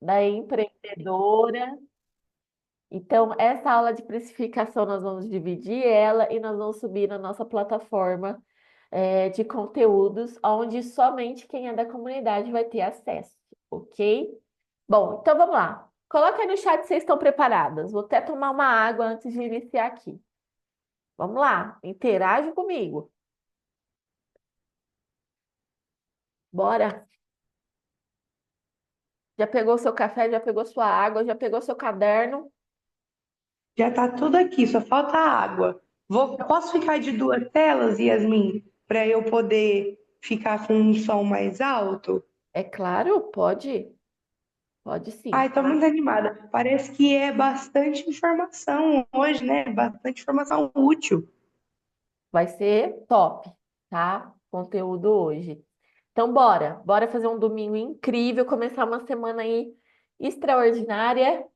da empreendedora. Então, essa aula de precificação nós vamos dividir ela e nós vamos subir na nossa plataforma de conteúdos, onde somente quem é da comunidade vai ter acesso, ok? Bom, então vamos lá. Coloca aí no chat se vocês estão preparadas. Vou até tomar uma água antes de iniciar aqui. Vamos lá, interage comigo. Bora. Já pegou seu café, já pegou sua água, já pegou seu caderno? Já tá tudo aqui, só falta água. Posso ficar de duas telas, Yasmin, para eu poder ficar com um som mais alto? É claro, pode. Pode sim. Ai, tô muito animada. Parece que é bastante informação hoje, né? Bastante informação útil. Vai ser top, tá? Conteúdo hoje. Então, bora fazer um domingo incrível, começar uma semana aí extraordinária.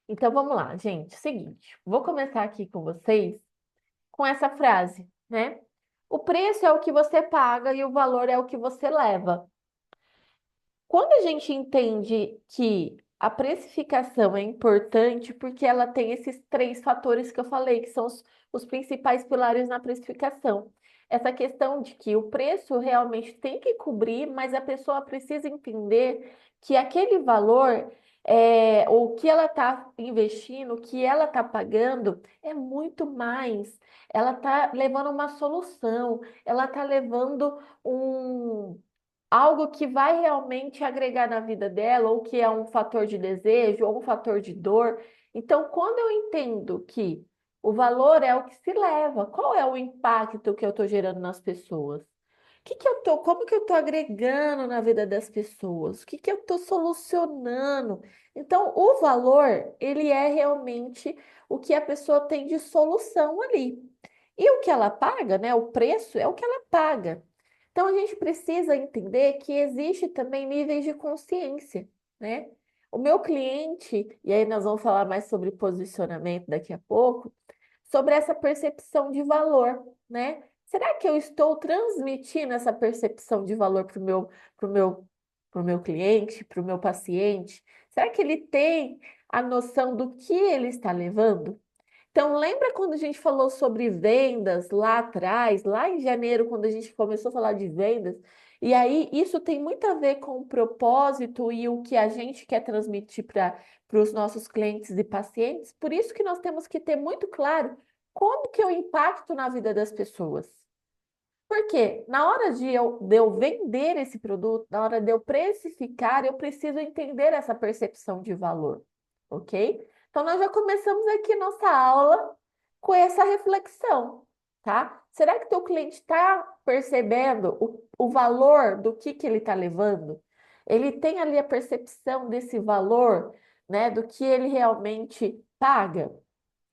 Então, vamos lá, gente. Seguinte, vou começar aqui com vocês com essa frase, né? O preço é o que você paga e o valor é o que você leva. Quando a gente entende que a precificação é importante, porque ela tem esses três fatores que eu falei, que são os principais pilares na precificação. Essa questão de que o preço realmente tem que cobrir, mas a pessoa precisa entender que aquele valor, o que ela está investindo, o que ela está pagando, é muito mais. Ela está levando uma solução, ela está levando um algo que vai realmente agregar na vida dela, ou que é um fator de desejo, ou um fator de dor. Então, quando eu entendo que o valor é o que se leva, qual é o impacto que eu estou gerando nas pessoas? Como que eu estou agregando na vida das pessoas? O que que eu estou solucionando? Então, o valor, ele é realmente o que a pessoa tem de solução ali. E o que ela paga, né? O preço é o que ela paga. Então, a gente precisa entender que existe também níveis de consciência, né? O meu cliente, e aí nós vamos falar mais sobre posicionamento daqui a pouco, sobre essa percepção de valor, né? Será que eu estou transmitindo essa percepção de valor pro meu, pro meu cliente, para o meu paciente? Será que ele tem a noção do que ele está levando? Então, lembra quando a gente falou sobre vendas lá atrás, lá em janeiro, quando a gente começou a falar de vendas? E aí, isso tem muito a ver com o propósito e o que a gente quer transmitir para os nossos clientes e pacientes. Por isso que nós temos que ter muito claro como que eu impacto na vida das pessoas. Porque na hora de eu vender esse produto, na hora de eu precificar, eu preciso entender essa percepção de valor, ok? Então, nós já começamos aqui nossa aula com essa reflexão, tá? Será que teu cliente está percebendo o valor do que ele está levando? Ele tem ali a percepção desse valor, né, do que ele realmente paga?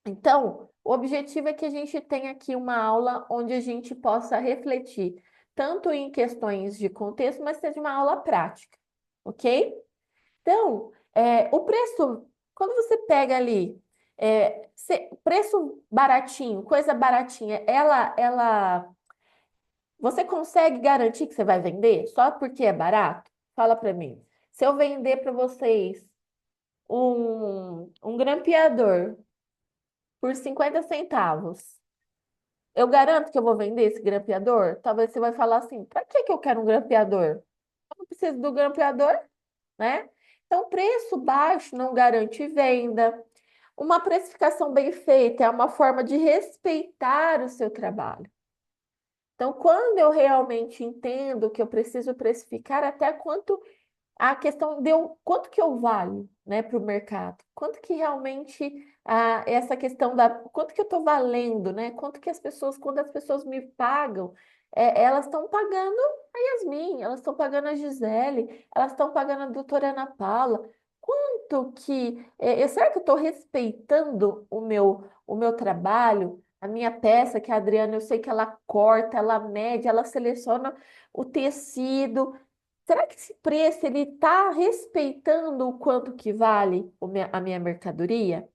Então, o objetivo é que a gente tenha aqui uma aula onde a gente possa refletir tanto em questões de contexto, mas seja uma aula prática, ok? Então, o preço, quando você pega ali, preço baratinho, coisa baratinha, você consegue garantir que você vai vender só porque é barato? Fala para mim. Se eu vender para vocês um grampeador por 50 centavos, eu garanto que eu vou vender esse grampeador? Talvez você vai falar assim, para que que eu quero um grampeador? Eu não preciso do grampeador, né? Então, preço baixo não garante venda. Uma precificação bem feita é uma forma de respeitar o seu trabalho. Então, quando eu realmente entendo que eu preciso precificar até quanto a questão deu quanto que eu valho, né, para o mercado? Quanto que realmente essa questão da quanto que eu estou valendo, né? Quanto que as pessoas, quando as pessoas me pagam, elas estão pagando a Yasmin, elas estão pagando a Gisele, elas estão pagando a doutora Ana Paula. Quanto que será que eu estou respeitando o meu trabalho? A minha peça, que a Adriana, eu sei que ela corta, ela mede, ela seleciona o tecido. Será que esse preço ele está respeitando o quanto que vale a minha mercadoria?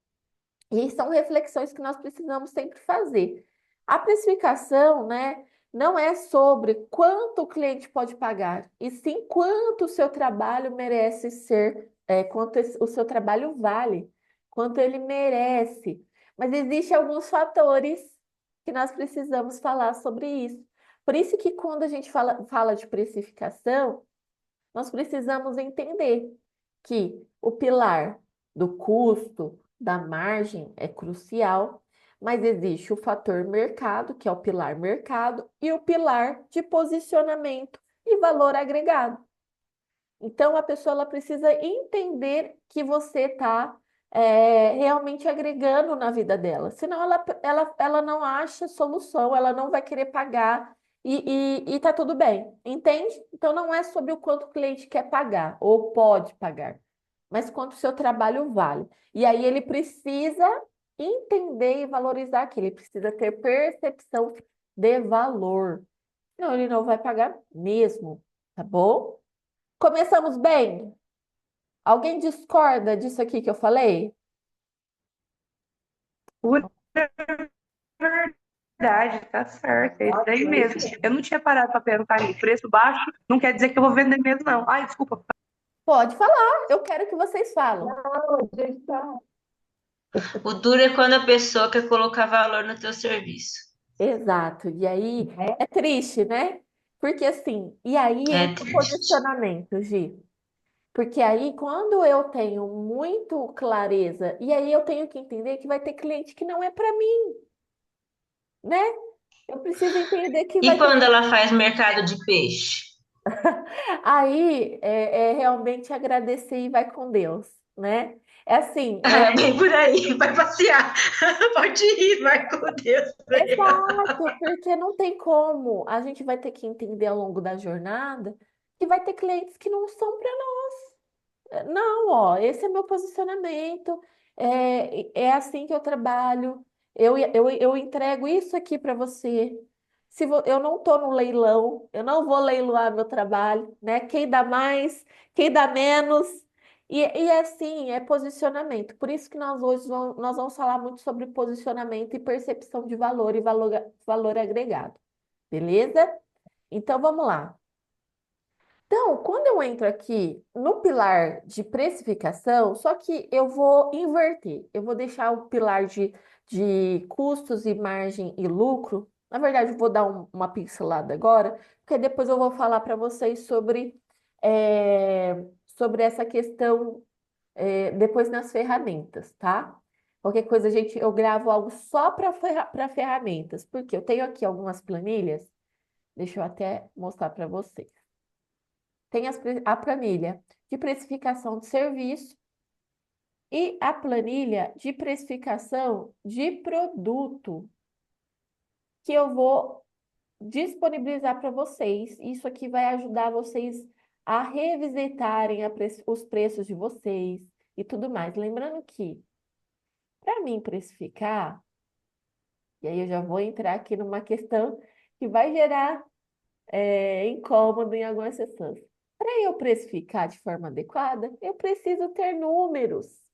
E são reflexões que nós precisamos sempre fazer. A precificação, né, não é sobre quanto o cliente pode pagar, e sim quanto o seu trabalho merece ser o seu trabalho vale, quanto ele merece. Mas existem alguns fatores que nós precisamos falar sobre isso. Por isso que quando a gente fala de precificação, nós precisamos entender que o pilar do custo, da margem é crucial, mas existe o fator mercado, que é o pilar mercado, e o pilar de posicionamento e valor agregado. Então, a pessoa ela precisa entender que você está realmente agregando na vida dela. Senão, ela não acha solução, ela não vai querer pagar e tá tudo bem, entende? Então, não é sobre o quanto o cliente quer pagar ou pode pagar, mas quanto o seu trabalho vale. E aí, ele precisa entender e valorizar aquilo, ele precisa ter percepção de valor. Não, ele não vai pagar mesmo, tá bom? Começamos bem? Alguém discorda disso aqui que eu falei? Pura verdade, tá certo, é isso aí mesmo. Eu não tinha parado para perguntar isso. Preço baixo não quer dizer que eu vou vender mesmo, não. Ai, desculpa. Pode falar, eu quero que vocês falem. Não, gente, tá. O duro é quando a pessoa quer colocar valor no teu serviço. Exato. E aí é triste, né? Porque assim, e aí É entra o triste. posicionamento, Gi. Porque aí, quando eu tenho muito clareza, e aí eu tenho que entender que vai ter cliente que não é para mim, né? Eu preciso entender que E vai ter. quando ela faz mercado de peixe? Aí é realmente agradecer e vai com Deus, né? É assim, Ah, bem por aí, vai passear. Pode ir, vai com Deus. exato, porque não tem como. A gente vai ter que entender ao longo da jornada que vai ter clientes que não são para nós. Não, ó, esse é meu posicionamento, é assim que eu trabalho, eu entrego isso aqui para você. Eu não estou no leilão, eu não vou leiloar meu trabalho, né? Quem dá mais, quem dá menos. E assim, é posicionamento. Por isso que nós hoje nós vamos falar muito sobre posicionamento e percepção de valor e valor agregado. Beleza? Então vamos lá. Então, quando eu entro aqui no pilar de precificação, só que eu vou inverter. Eu vou deixar o pilar de custos e margem e lucro. Na verdade, eu vou dar uma pincelada agora, porque depois eu vou falar para vocês sobre essa questão, depois nas ferramentas, tá? Qualquer coisa, gente, eu gravo algo só para ferramentas, porque eu tenho aqui algumas planilhas. Deixa eu até mostrar para vocês. Tem a planilha de precificação de serviço e a planilha de precificação de produto, que eu vou disponibilizar para vocês. Isso aqui vai ajudar vocês a revisitarem os preços de vocês e tudo mais. Lembrando que, para mim precificar, e aí eu já vou entrar aqui numa questão que vai gerar incômodo em algumas pessoas. Para eu precificar de forma adequada, eu preciso ter números.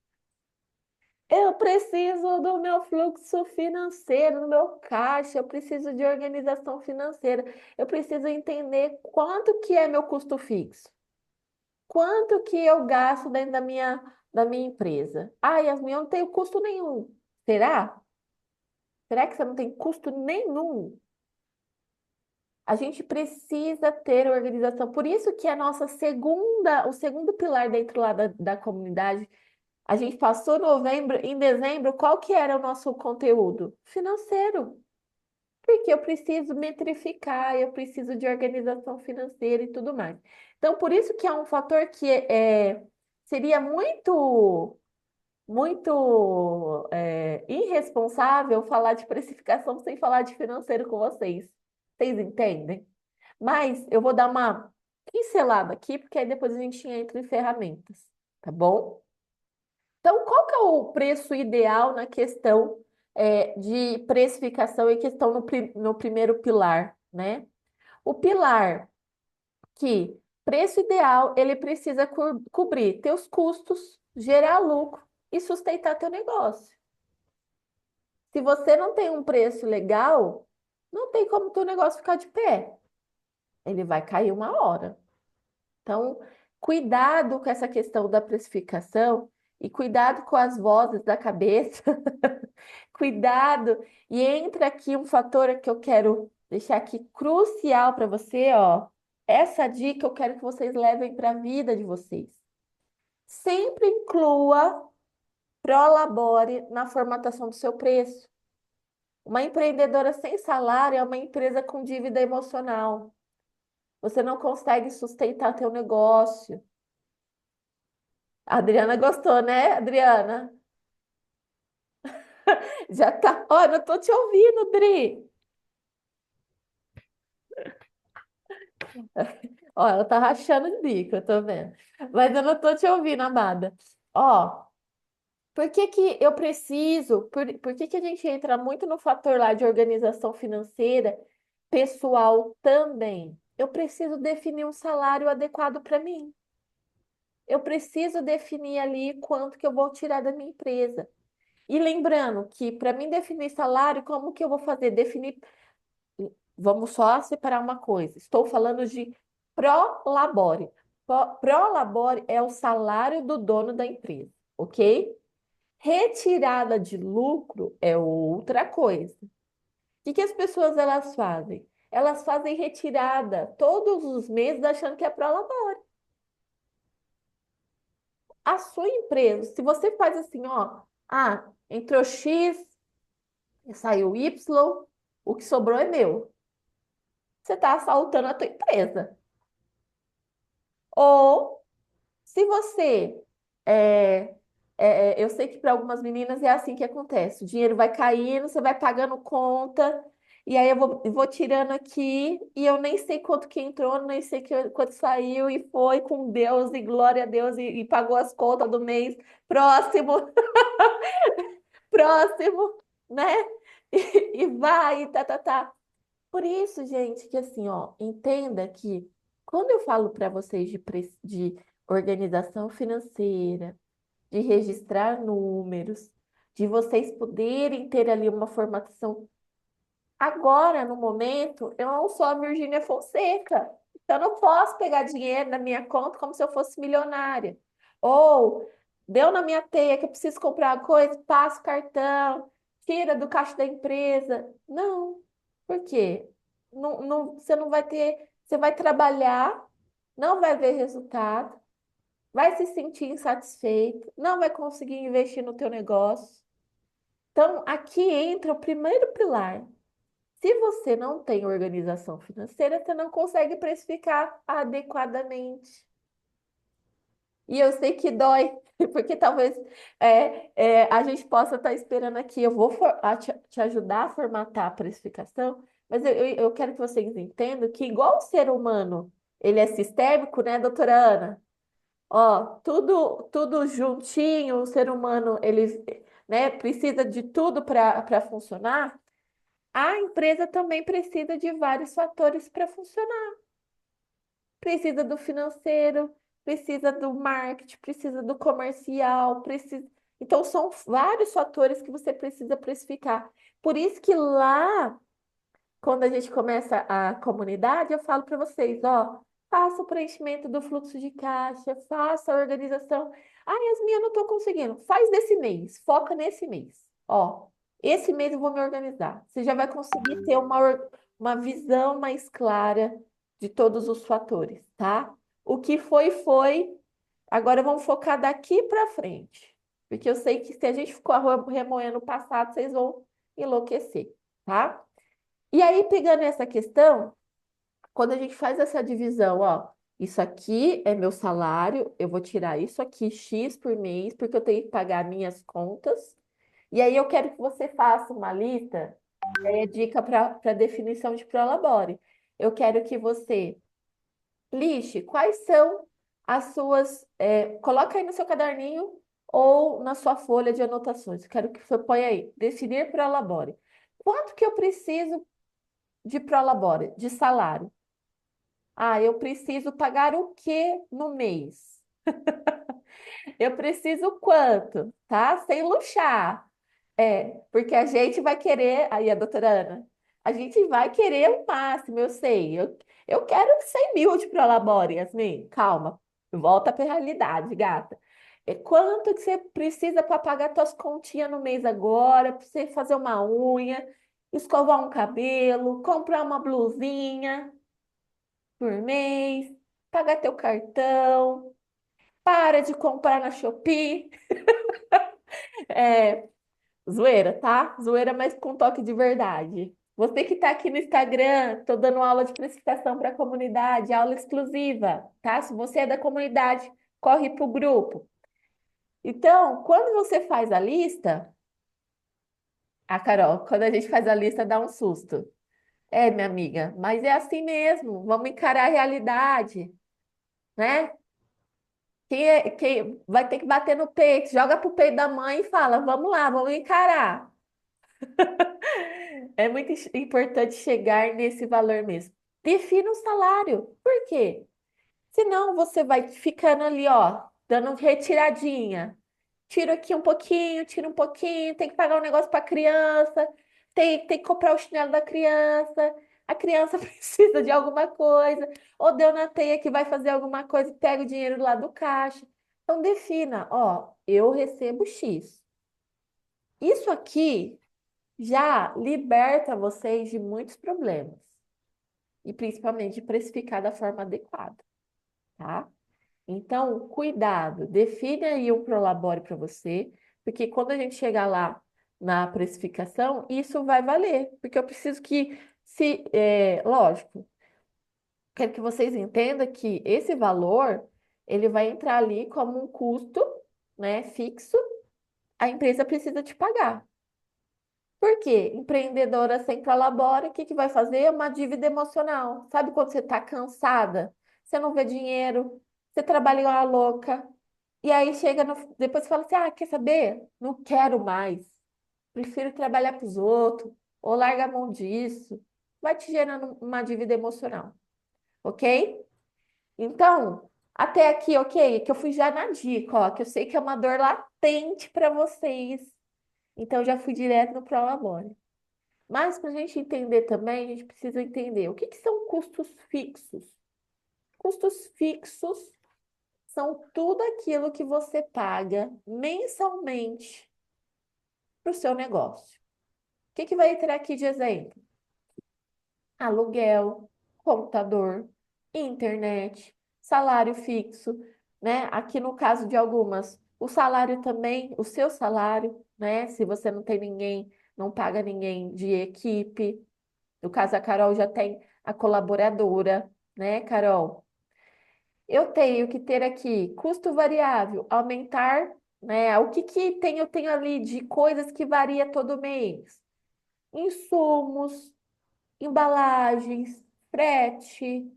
Eu preciso do meu fluxo financeiro, do meu caixa, eu preciso de organização financeira, eu preciso entender quanto que é meu custo fixo, quanto que eu gasto dentro da minha empresa. Ah, Yasmin, eu não tenho custo nenhum. Será? Será que você não tem custo nenhum? A gente precisa ter organização. Por isso que o segundo pilar dentro lá da comunidade, a gente passou novembro, em dezembro, qual que era o nosso conteúdo? Financeiro. Porque eu preciso metrificar, eu preciso de organização financeira e tudo mais. Então, por isso que é um fator que seria muito irresponsável falar de precificação sem falar de financeiro com vocês. Vocês entendem? Mas eu vou dar uma pincelada aqui, porque aí depois a gente entra em ferramentas, tá bom? Então, qual que é o preço ideal na questão de precificação e questão no primeiro pilar, né? O pilar que preço ideal, ele precisa cobrir teus custos, gerar lucro e sustentar teu negócio. Se você não tem um preço legal, não tem como teu negócio ficar de pé. Ele vai cair uma hora. Então, cuidado com essa questão da precificação e cuidado com as vozes da cabeça. Cuidado. E entra aqui um fator que eu quero deixar aqui crucial para você, ó. Essa dica eu quero que vocês levem para a vida de vocês. Sempre inclua prolabore na formatação do seu preço. Uma empreendedora sem salário é uma empresa com dívida emocional. Você não consegue sustentar teu negócio. A Adriana gostou, né, Adriana? Já tá. Ó, eu não tô te ouvindo, Dri. Ó, ela tá rachando de bico, eu tô vendo. Mas eu não tô te ouvindo, amada. Ó, por que que eu preciso? Por que que a gente entra muito no fator lá de organização financeira pessoal também? Eu preciso definir um salário adequado para mim. Eu preciso definir ali quanto que eu vou tirar da minha empresa. E lembrando que para mim definir salário, como que eu vou fazer? Definir. Vamos só separar uma coisa. Estou falando de prolabore. Prolabore é o salário do dono da empresa, ok? Retirada de lucro é outra coisa. O que que as pessoas elas fazem? Elas fazem retirada todos os meses achando que é prolabore. A sua empresa, se você faz assim, ó, entrou X, saiu Y, o que sobrou é meu. Você está assaltando a tua empresa. Ou se você é, eu sei que para algumas meninas é assim que acontece. O dinheiro vai caindo, você vai pagando conta, e aí eu vou tirando aqui, e eu nem sei quanto que entrou, nem sei quanto saiu, e foi com Deus, e glória a Deus, e pagou as contas do mês. Próximo, próximo, né? E vai, tá. Por isso, gente, que assim, ó, entenda que quando eu falo para vocês de organização financeira, de registrar números, de vocês poderem ter ali uma formatação. Agora, no momento, eu não sou a Virgínia Fonseca. Então, eu não posso pegar dinheiro na minha conta como se eu fosse milionária. Ou, deu na minha teia que eu preciso comprar uma coisa, passa o cartão, tira do caixa da empresa. Não. Por quê? Você não vai ter. Você vai trabalhar, não vai ver resultado, vai se sentir insatisfeito, não vai conseguir investir no teu negócio. Então, aqui entra o primeiro pilar. Se você não tem organização financeira, você não consegue precificar adequadamente. E eu sei que dói, porque talvez a gente possa estar esperando aqui. Eu vou te ajudar a formatar a precificação, mas eu quero que vocês entendam que, igual o ser humano, ele é sistêmico, né, doutora Ana? Ó, tudo juntinho, o ser humano, ele, né, precisa de tudo para funcionar. A empresa também precisa de vários fatores para funcionar. Precisa do financeiro, precisa do marketing, precisa do comercial, precisa. Então, são vários fatores que você precisa precificar. Por isso que lá, quando a gente começa a comunidade, eu falo para vocês, ó, faça o preenchimento do fluxo de caixa, faça a organização. Ah, Yasmin, eu não estou conseguindo. Faz desse mês, foca nesse mês. Ó, esse mês eu vou me organizar. Você já vai conseguir ter uma visão mais clara de todos os fatores, tá? O que foi, foi. Agora vamos focar daqui para frente. Porque eu sei que se a gente ficou remoendo o passado, vocês vão enlouquecer, tá? E aí, pegando essa questão, quando a gente faz essa divisão, ó, isso aqui é meu salário, eu vou tirar isso aqui, X por mês, porque eu tenho que pagar minhas contas. E aí eu quero que você faça uma lista, dica para definição de prolabore. Eu quero que você lixe quais são as suas. Coloca aí no seu caderninho ou na sua folha de anotações. Eu quero que você ponha aí, definir prolabore. Quanto que eu preciso de prolabore, de salário? Ah, eu preciso pagar o quê no mês? Eu preciso quanto, tá? Sem luxar. Porque a gente vai querer, aí a doutora Ana, a gente vai querer o máximo, eu sei. Eu quero 100 mil de Prolabore, Yasmin, calma. Volta para a realidade, gata. É quanto que você precisa para pagar suas continhas no mês agora, para você fazer uma unha, escovar um cabelo, comprar uma blusinha por mês, pagar teu cartão, para de comprar na Shopee. É, zoeira, tá? Zoeira, mas com toque de verdade. Você que está aqui no Instagram, estou dando aula de precificação para a comunidade, aula exclusiva, tá? Se você é da comunidade, corre para o grupo. Então, quando você faz a lista, Carol, quando a gente faz a lista, dá um susto. É, minha amiga, mas é assim mesmo. Vamos encarar a realidade, né? Quem vai ter que bater no peito, joga pro peito da mãe e fala: vamos lá, vamos encarar. É muito importante chegar nesse valor mesmo. Defina o salário. Por quê? Senão você vai ficando ali, ó, dando retiradinha. Tira aqui um pouquinho, tira um pouquinho, tem que pagar um negócio para a criança, tem que comprar o chinelo da criança, a criança precisa de alguma coisa, ou deu na teia que vai fazer alguma coisa, pega o dinheiro lá do caixa. Então defina, ó, eu recebo X. Isso aqui já liberta vocês de muitos problemas, e principalmente de precificar da forma adequada, tá? Então, cuidado, define aí um prolabore para você, porque quando a gente chegar lá na precificação, isso vai valer, porque eu preciso que, lógico, quero que vocês entendam que esse valor, ele vai entrar ali como um custo, né, fixo, a empresa precisa te pagar. Por quê? Empreendedora sem prolabore, o que que vai fazer? É uma dívida emocional. Sabe quando você está cansada, você não vê dinheiro, você trabalha igual a louca, e aí chega depois você fala assim: ah, quer saber? Não quero mais. Prefiro trabalhar para os outros, ou larga a mão disso. Vai te gerando uma dívida emocional, ok? Então, até aqui, ok? Que eu fui já na dica, ó, que eu sei que é uma dor latente para vocês. Então, já fui direto no Prolabore. Mas para a gente entender também, a gente precisa entender o que que são custos fixos. Custos fixos são tudo aquilo que você paga mensalmente para o seu negócio. O que que vai entrar aqui de exemplo? Aluguel, computador, internet, salário fixo, né? Aqui no caso de algumas, o salário também, o seu salário, né? Se você não tem ninguém, não paga ninguém de equipe. No caso, a Carol já tem a colaboradora, né, Carol? Eu tenho que ter aqui custo variável, aumentar, né? O que que tem, eu tenho ali de coisas que varia todo mês? Insumos, embalagens, frete.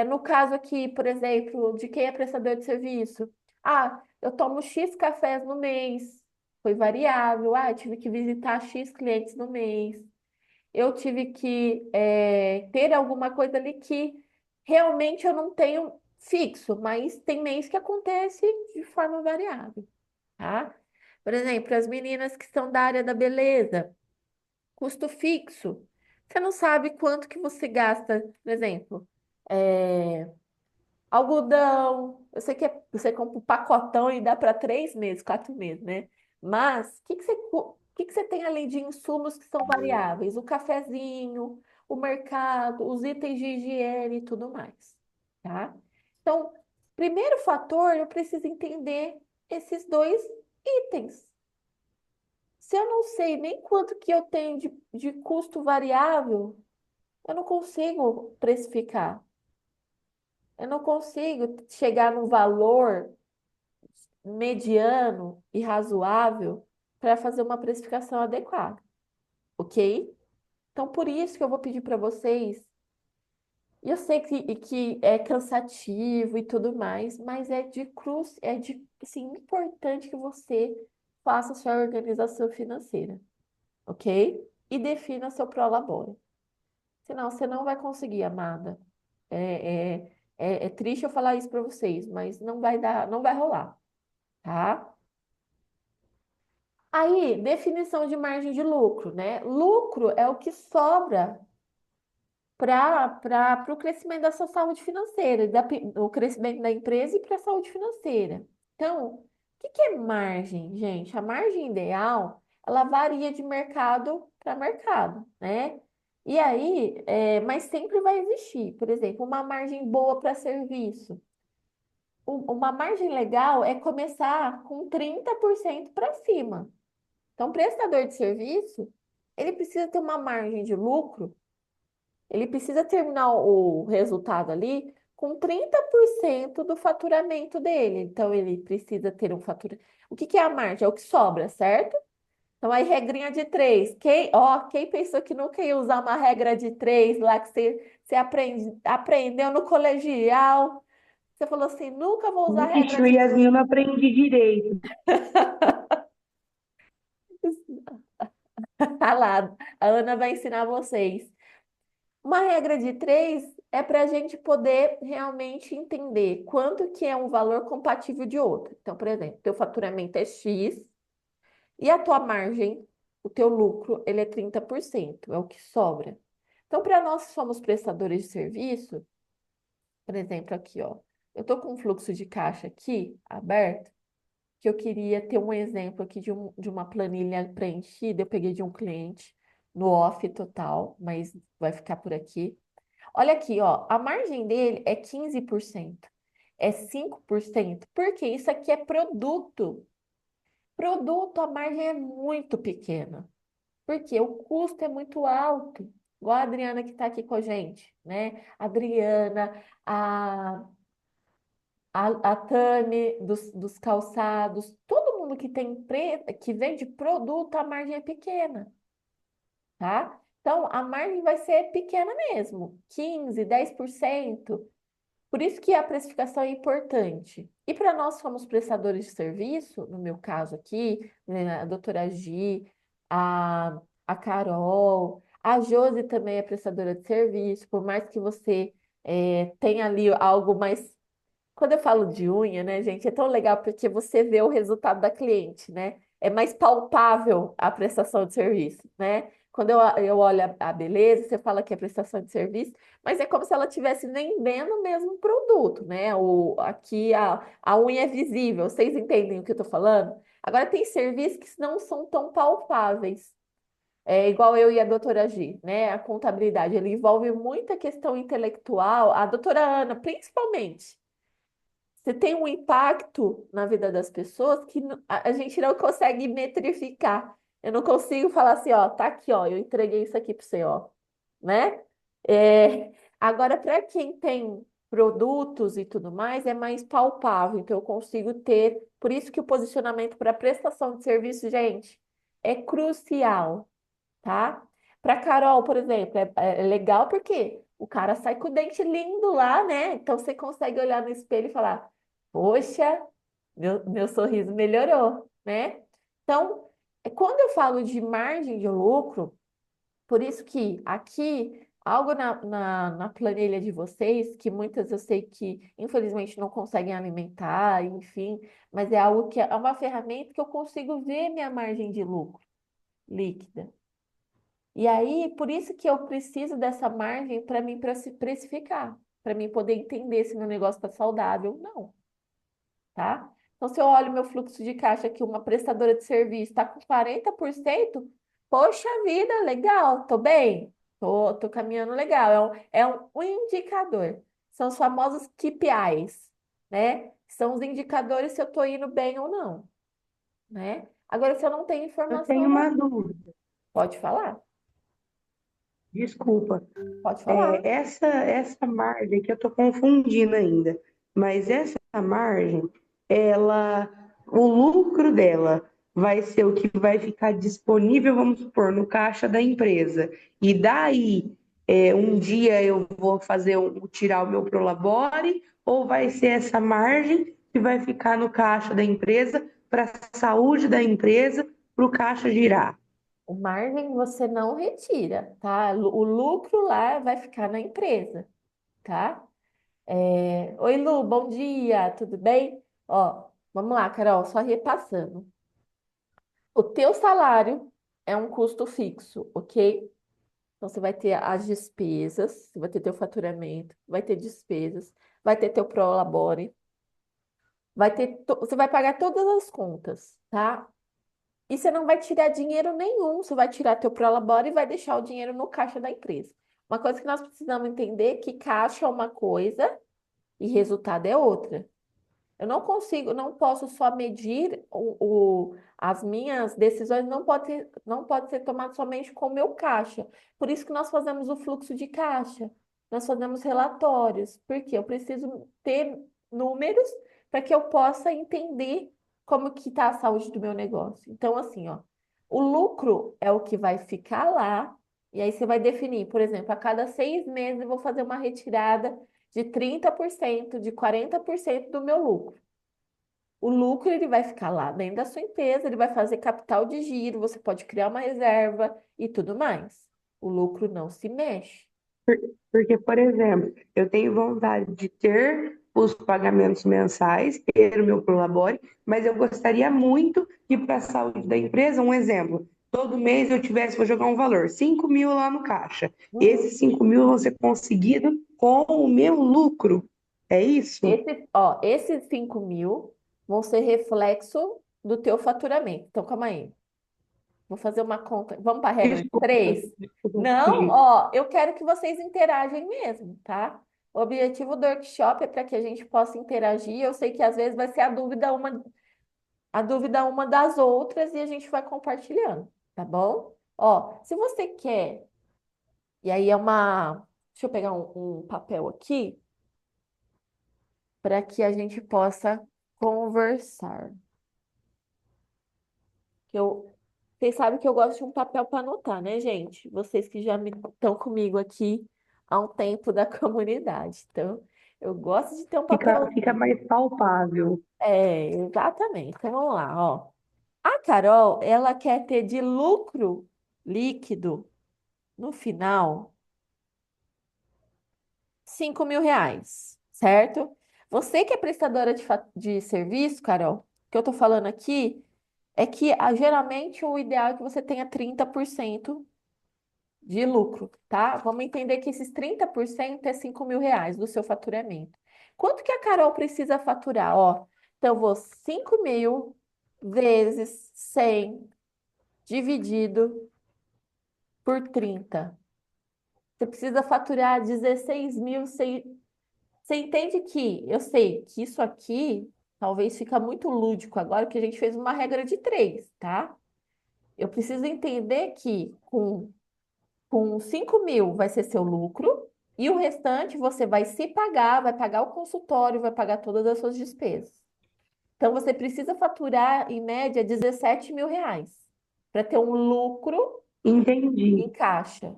No caso aqui, por exemplo, de quem é prestador de serviço. Ah, eu tomo X cafés no mês. Foi variável. Ah, eu tive que visitar X clientes no mês. Eu tive que ter alguma coisa ali que realmente eu não tenho fixo, mas tem mês que acontece de forma variável, tá? Por exemplo, as meninas que são da área da beleza, custo fixo. Você não sabe quanto que você gasta, por exemplo, é, algodão. Eu sei que você compra um pacotão e dá para 3 meses, 4 meses, né? Mas o que que você tem além de insumos que são variáveis? O cafezinho, o mercado, os itens de higiene e tudo mais, tá? Então, primeiro fator, eu preciso entender esses dois itens. Se eu não sei nem quanto que eu tenho de custo variável, eu não consigo precificar. Eu não consigo chegar num valor mediano e razoável para fazer uma precificação adequada, ok? Então, por isso que eu vou pedir para vocês, e eu sei que é cansativo e tudo mais, mas é de assim, importante que você faça a sua organização financeira, ok? E defina seu prolabore. Senão você não vai conseguir, amada. É triste eu falar isso para vocês, mas não vai dar, não vai rolar, tá? Aí, definição de margem de lucro, né? Lucro é o que sobra para o crescimento da sua saúde financeira, o crescimento da empresa e para a saúde financeira. Então, o que que é margem, gente? A margem ideal, ela varia de mercado para mercado, né? E aí, mas sempre vai existir, por exemplo, uma margem boa para serviço. Uma margem legal é começar com 30% para cima. Então, o prestador de serviço, ele precisa ter uma margem de lucro, ele precisa terminar o resultado ali com 30% do faturamento dele. Então, ele precisa ter um faturamento. O que que é a margem? É o que sobra, certo? Então, aí, regrinha de três. Quem pensou que nunca ia usar uma regra de três lá que você aprendeu no colegial? Você falou assim, nunca vou usar a regra Ixi, de Yasmin, eu não aprendi direito. tá lá. A Ana vai ensinar vocês. Uma regra de três é para a gente poder realmente entender quanto que é um valor compatível de outro. Então, por exemplo, teu faturamento é X e a tua margem, o teu lucro, ele é 30%, é o que sobra. Então, para nós que somos prestadores de serviço, por exemplo, aqui, ó, eu estou com um fluxo de caixa aqui aberto, que eu queria ter um exemplo aqui de uma planilha preenchida, eu peguei de um cliente no off total, mas vai ficar por aqui. Olha aqui, ó, a margem dele é 15%, é 5%, porque isso aqui é produto. Produto, a margem é muito pequena, porque o custo é muito alto. Igual a Adriana que está aqui com a gente, né? A Adriana, a Tami dos calçados, todo mundo que tem empresa, que vende produto, a margem é pequena, tá? Então, a margem vai ser pequena mesmo, 15, 10%. Por isso que a precificação é importante. E para nós que somos prestadores de serviço, no meu caso aqui, né, a doutora Gi, a Carol, a Josi também é prestadora de serviço, por mais que você tenha ali algo mais. Quando eu falo de unha, né, gente, é tão legal porque você vê o resultado da cliente, né? É mais palpável a prestação de serviço, né? Quando eu olho a beleza, você fala que é prestação de serviço, mas é como se ela estivesse vendendo o mesmo produto, né? Aqui a unha é visível, vocês entendem o que eu tô falando? Agora tem serviços que não são tão palpáveis. É igual eu e a doutora Gi, né? A contabilidade, ele envolve muita questão intelectual, a doutora Ana, principalmente. Você tem um impacto na vida das pessoas que a gente não consegue metrificar. Eu não consigo falar assim, ó, tá aqui, ó, eu entreguei isso aqui para você, ó, né? Agora, para quem tem produtos e tudo mais, é mais palpável, então eu consigo ter. Por isso que o posicionamento para prestação de serviço, gente, é crucial, tá? Para Carol, por exemplo, é legal porque o cara sai com o dente lindo lá, né? Então você consegue olhar no espelho e falar: Poxa, meu sorriso melhorou, né? Então, quando eu falo de margem de lucro, por isso que aqui, algo na planilha de vocês, que muitas eu sei que infelizmente não conseguem alimentar, enfim, mas é algo que é uma ferramenta que eu consigo ver minha margem de lucro líquida. E aí, por isso que eu preciso dessa margem para mim precificar, para mim poder entender se meu negócio está saudável ou não, tá? Então, se eu olho meu fluxo de caixa aqui, uma prestadora de serviço está com 40%, poxa vida, legal, tô bem, tô caminhando legal. É um indicador. São os famosos KPIs, né? São os indicadores se eu tô indo bem ou não, né? Agora, se eu não tenho Eu informação, tenho eu uma não. dúvida, Pode falar, desculpa. pode falar. Essa margem que eu estou confundindo ainda, mas essa margem, ela, o lucro dela vai ser o que vai ficar disponível, vamos supor, no caixa da empresa. E daí, um dia eu vou tirar o meu Prolabore, ou vai ser essa margem que vai ficar no caixa da empresa para a saúde da empresa, para o caixa girar? O margem você não retira, tá? O lucro lá vai ficar na empresa, tá? Oi, Lu, bom dia, tudo bem? Ó, vamos lá, Carol, só repassando. O teu salário é um custo fixo, ok? Então, você vai ter as despesas, você vai ter teu faturamento, vai ter despesas, vai ter teu prolabore, você vai pagar todas as contas, tá? E você não vai tirar dinheiro nenhum, você vai tirar teu prolabore e vai deixar o dinheiro no caixa da empresa. Uma coisa que nós precisamos entender é que caixa é uma coisa e resultado é outra. Eu não consigo, não posso só medir as minhas decisões, não pode ser tomado somente com o meu caixa. Por isso que nós fazemos o fluxo de caixa, nós fazemos relatórios, porque eu preciso ter números para que eu possa entender como que está a saúde do meu negócio. Então, assim, ó, o lucro é o que vai ficar lá, e aí você vai definir, por exemplo, a cada 6 meses eu vou fazer uma retirada de 30%, de 40% do meu lucro. O lucro ele vai ficar lá dentro da sua empresa, ele vai fazer capital de giro, você pode criar uma reserva e tudo mais. O lucro não se mexe. Porque, por exemplo, eu tenho vontade de ter os pagamentos mensais, ter o meu prolabore, mas eu gostaria muito que para a saúde da empresa, um exemplo, todo mês eu tivesse, vou jogar um valor, 5 mil lá no caixa. Uhum. Esses 5 mil vão ser conseguidos com o meu lucro. É isso? Esses 5.000 vão ser reflexo do teu faturamento. Então, calma aí. Vou fazer uma conta. Vamos para a regra de Desculpa, três? desculpa. Não, ó, eu quero que vocês interagem mesmo, tá? O objetivo do workshop é para que a gente possa interagir. Eu sei que às vezes vai ser a dúvida uma das outras e a gente vai compartilhando, tá bom? Ó, se você quer, e aí deixa eu pegar um papel aqui para que a gente possa conversar. Que eu, vocês sabem que eu gosto de um papel para anotar, né, gente? Vocês que já estão comigo aqui há um tempo da comunidade. Então, eu gosto de ter um papel. Fica mais palpável. Exatamente. Então, vamos lá, ó. A Carol, ela quer ter de lucro líquido no final R$ 5.000, certo? Você que é prestadora de serviço, Carol, o que eu tô falando aqui é que geralmente o ideal é que você tenha 30% de lucro, tá? Vamos entender que esses 30% é R$ 5.000 do seu faturamento. Quanto que a Carol precisa faturar? Ó, então eu vou 5.000 vezes 100 dividido por 30. Você precisa faturar 16.000. Você entende que eu sei que isso aqui talvez fica muito lúdico agora que a gente fez uma regra de três, tá? Eu preciso entender que com 5.000 vai ser seu lucro e o restante você vai se pagar, vai pagar o consultório, vai pagar todas as suas despesas. Então você precisa faturar em média R$ 17.000 para ter um lucro Entendi. em caixa,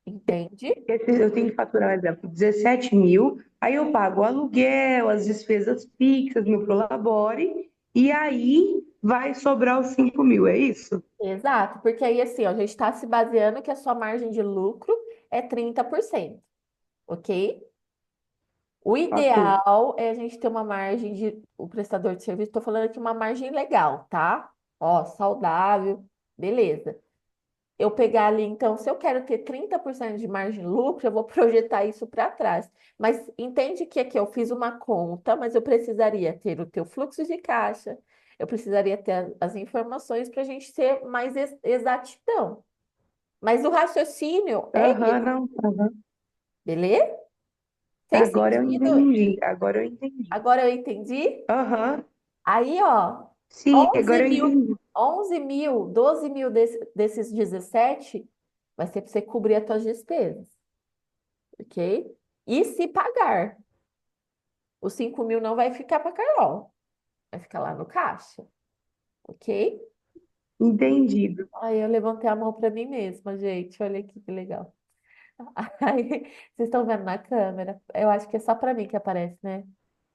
entende? Eu tenho que faturar, por exemplo, 17 mil, aí eu pago o aluguel, as despesas fixas, meu prolabore, e aí vai sobrar os 5 mil, é isso? Exato, porque aí assim, ó, a gente está se baseando que a sua margem de lucro é 30%, ok? O Ok. ideal é a gente ter uma margem o prestador de serviço, estou falando aqui uma margem legal, tá? Ó, saudável, beleza. Eu pegar ali, então, se eu quero ter 30% de margem de lucro, eu vou projetar isso para trás. Mas entende que aqui eu fiz uma conta, mas eu precisaria ter o teu fluxo de caixa, eu precisaria ter as informações para a gente ter mais exatidão. Mas o raciocínio é Aham, esse, não, aham. beleza? Fez Agora eu sentido? entendi, agora eu entendi. Agora eu entendi? Aham, Aí, ó, sim, 11 agora eu mil, entendi. 11 mil, 12 mil desses 17 vai ser para você cobrir as suas despesas, ok? E se pagar, os 5.000 não vai ficar para Carol, vai ficar lá no caixa, ok? Entendido. Aí eu levantei a mão para mim mesma, gente, olha aqui que legal. Aí, vocês estão vendo na câmera? Eu acho que é só para mim que aparece, né?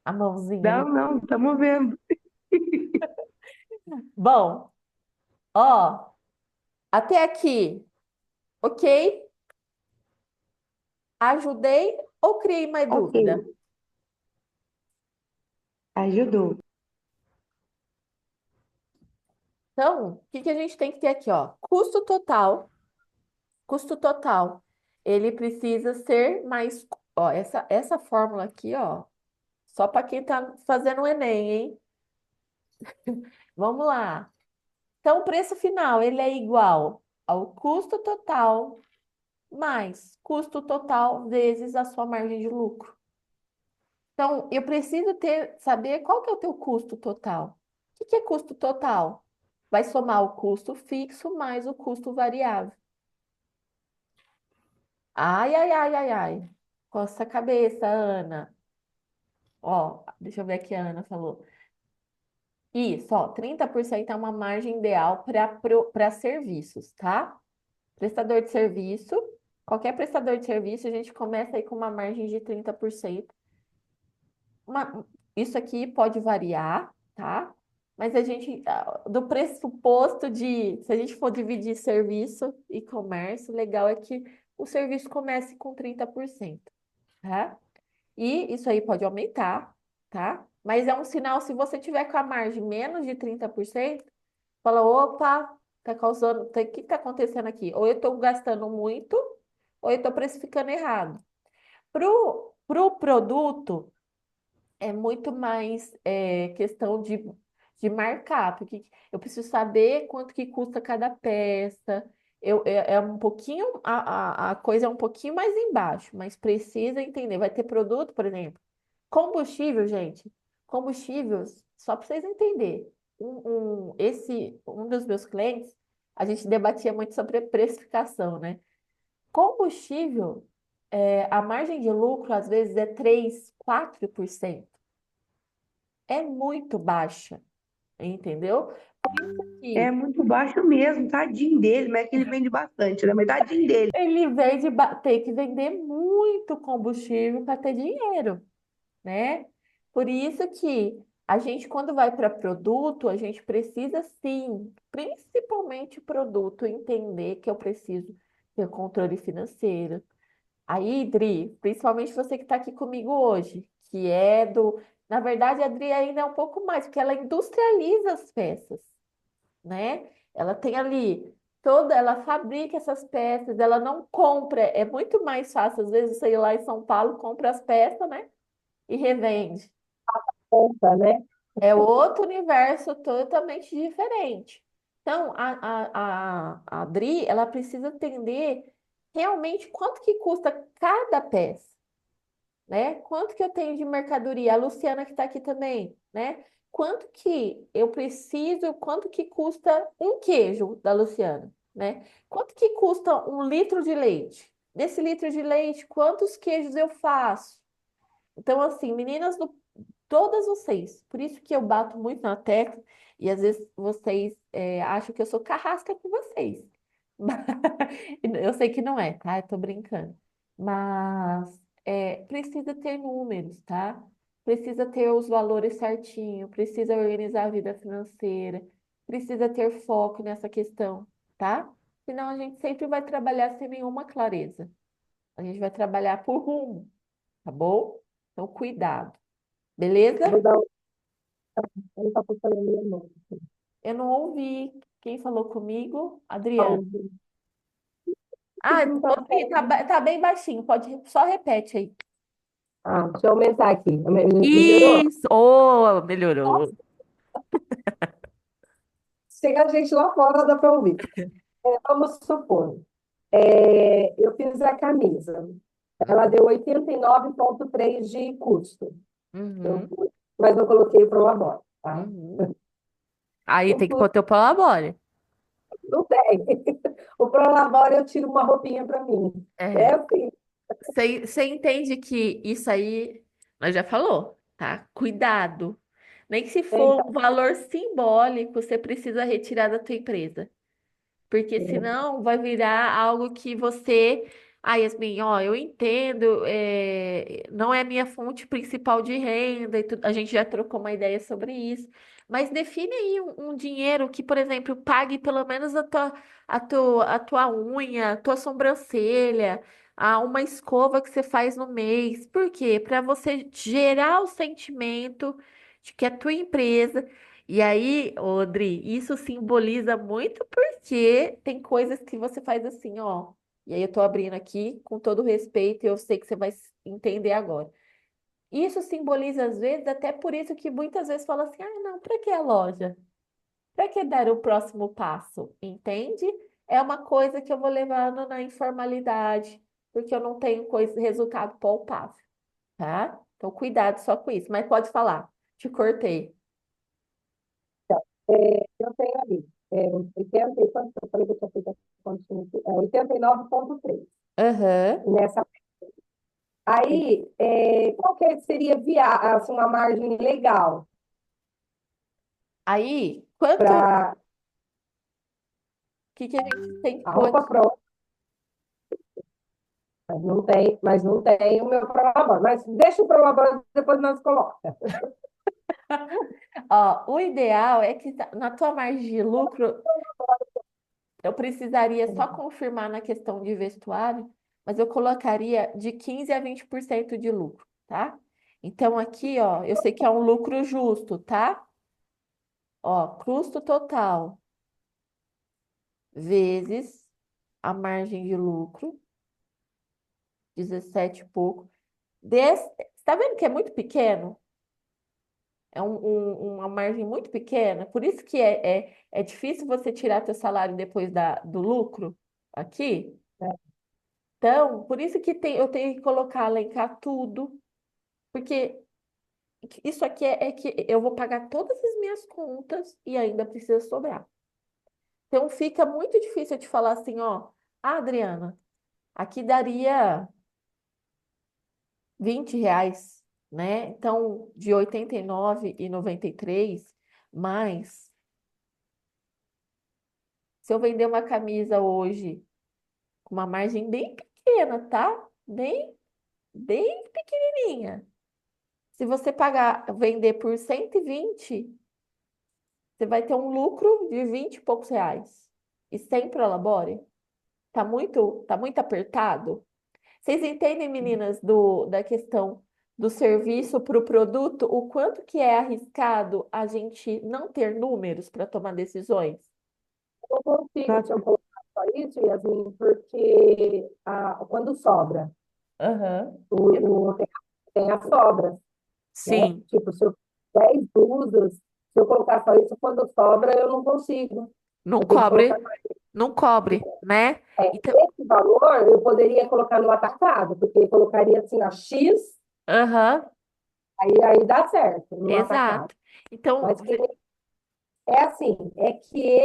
A mãozinha Não, ali. não, estamos vendo. Bom, ó, até aqui, ok? Ajudei ou criei mais Ok, dúvida? ajudou. Então, o que que a gente tem que ter aqui, ó? Custo total Custo total. Ele precisa ser mais. Ó, essa fórmula aqui, ó, só para quem está fazendo o Enem, hein? Vamos lá. Então, o preço final, ele é igual ao custo total mais custo total vezes a sua margem de lucro. Então, eu preciso saber qual que é o teu custo total. O que que é custo total? Vai somar o custo fixo mais o custo variável. Ai, ai, ai, ai, ai. Coça a cabeça, Ana. Ó, deixa eu ver aqui, a Ana falou. Isso, ó, 30% é uma margem ideal para serviços, tá? Prestador de serviço, qualquer prestador de serviço, a gente começa aí com uma margem de 30%. Isso aqui pode variar, tá? Mas a gente, do pressuposto de, se a gente for dividir serviço e comércio, legal é que o serviço comece com 30%, tá? E isso aí pode aumentar, tá? Mas é um sinal, se você tiver com a margem menos de 30%, fala, opa, tá causando, o que tá acontecendo aqui? Ou eu estou gastando muito, ou eu estou precificando errado. Pro produto, é muito mais questão de marcar, porque eu preciso saber quanto que custa cada peça. É um pouquinho, a coisa é um pouquinho mais embaixo, mas precisa entender. Vai ter produto, por exemplo, combustível, gente. Combustíveis, só para vocês entenderem. Um dos meus clientes, a gente debatia muito sobre precificação, né? Combustível, a margem de lucro às vezes é 3, 4%. É muito baixa, entendeu? Por isso É que muito baixo mesmo, tadinho dele, mas é que ele vende bastante, né? Mas tadinho dele. ele vende, ter que vender muito combustível para ter dinheiro, né? Por isso que a gente, quando vai para produto, a gente precisa sim, principalmente produto, entender que eu preciso ter controle financeiro. Aí, Dri, principalmente você que está aqui comigo hoje, que é do. Na verdade, a Dri ainda é um pouco mais, porque ela industrializa as peças, né? Ela tem ali ela fabrica essas peças, ela não compra. É muito mais fácil, às vezes, você ir lá em São Paulo, compra as peças, né? E revende. Conta, né? É outro universo totalmente diferente. Então, a Dri, ela precisa entender realmente quanto que custa cada peça, né? Quanto que eu tenho de mercadoria? A Luciana que está aqui também, né? Quanto que eu preciso, quanto que custa um queijo da Luciana, né? Quanto que custa um litro de leite? Desse litro de leite, quantos queijos eu faço? Então, assim, meninas, todas vocês, por isso que eu bato muito na tecla, e às vezes vocês acham que eu sou carrasca com vocês. Eu sei que não é, tá? Eu tô brincando. Mas precisa ter números, tá? Precisa ter os valores certinho, precisa organizar a vida financeira, precisa ter foco nessa questão, tá? Senão a gente sempre vai trabalhar sem nenhuma clareza. A gente vai trabalhar por rumo, tá bom? Então, cuidado, beleza? Vou dar ele tá puxando a minha mão. Eu não ouvi quem falou comigo, Adriana. Paulo, Ah, pedindo para ouvi, tá bem baixinho, pode só repete aí. deixa eu aumentar aqui. Melhorou? Isso, oh, melhorou. Chega a gente lá fora, dá para ouvir. Vamos supor, eu fiz a camisa. Ela deu 89,3 de custo. Eu, Uhum, mas não coloquei o prolabore, tá? uhum. Aí Eu tem que pôr teu prolabore. não tem. O prolabore eu tiro uma roupinha para mim. É É, assim. você entende que isso aí, nós já falou, tá? Cuidado. Nem que se for Então, um valor simbólico, você precisa retirar da tua empresa. Porque senão vai virar algo que você. Ah, Yasmin, ó, eu entendo, não é a minha fonte principal de renda, a gente já trocou uma ideia sobre isso, mas define aí um dinheiro que, por exemplo, pague pelo menos a tua unha, a tua sobrancelha, uma escova que você faz no mês. Por quê? Para você gerar o sentimento de que a tua empresa. E aí, Odri, isso simboliza muito porque tem coisas que você faz assim, ó. E aí eu estou abrindo aqui com todo respeito e eu sei que você vai entender agora. Isso simboliza, às vezes, até por isso que muitas vezes fala assim, ah, não, para que a loja? Para que dar o próximo passo? Entende? É uma coisa que eu vou levando na informalidade, porque eu não tenho coisa, resultado palpável, tá? Então, cuidado só com isso. Mas pode falar, te cortei. Eu tenho ali 80, e quanto eu falei que eu tinha feito a continha aqui? 89,3 Aham. nessa. Aí, qual que seria assim, uma margem legal Aí, quanto para que a gente tem a pode. roupa pronta? Mas não tem o meu prolabore. Mas deixa o prolabore, depois nós colocamos. Ó, o ideal é que na tua margem de lucro, eu precisaria só confirmar na questão de vestuário, mas eu colocaria de 15 a 20% de lucro, tá? Então aqui, ó, eu sei que é um lucro justo, tá? Ó, custo total vezes a margem de lucro, 17 e pouco. Você tá vendo que é muito pequeno? É uma margem muito pequena, por isso que é difícil você tirar teu salário depois do lucro aqui. Então, por isso que eu tenho que colocar, elencar tudo, porque isso aqui é que eu vou pagar todas as minhas contas e ainda precisa sobrar. Então, fica muito difícil eu te falar assim, ó, ah, Adriana, aqui daria R$ 20, né? Então, de 89,93 mais. Se eu vender uma camisa hoje com uma margem bem pequena, tá? Bem pequenininha. Se você vender por 120, você vai ter um lucro de 20 e poucos reais. E sem prolabore. Tá muito apertado. Vocês entendem, meninas, da questão do serviço para o produto, o quanto que é arriscado a gente não ter números para tomar decisões? Eu consigo, se Nossa, eu colocar só isso, Yasmin, porque quando sobra, Aham. tem as sobras, né? Sim, Tipo, se eu 10 blusas, se eu colocar só isso, quando sobra, eu não consigo. não Eu tenho que colocar. cobre, não cobre, né? Então, Esse valor eu poderia colocar no atacado, porque eu colocaria assim, a X, aham, aí dá certo no atacado. exato. Então, Mas é assim, é que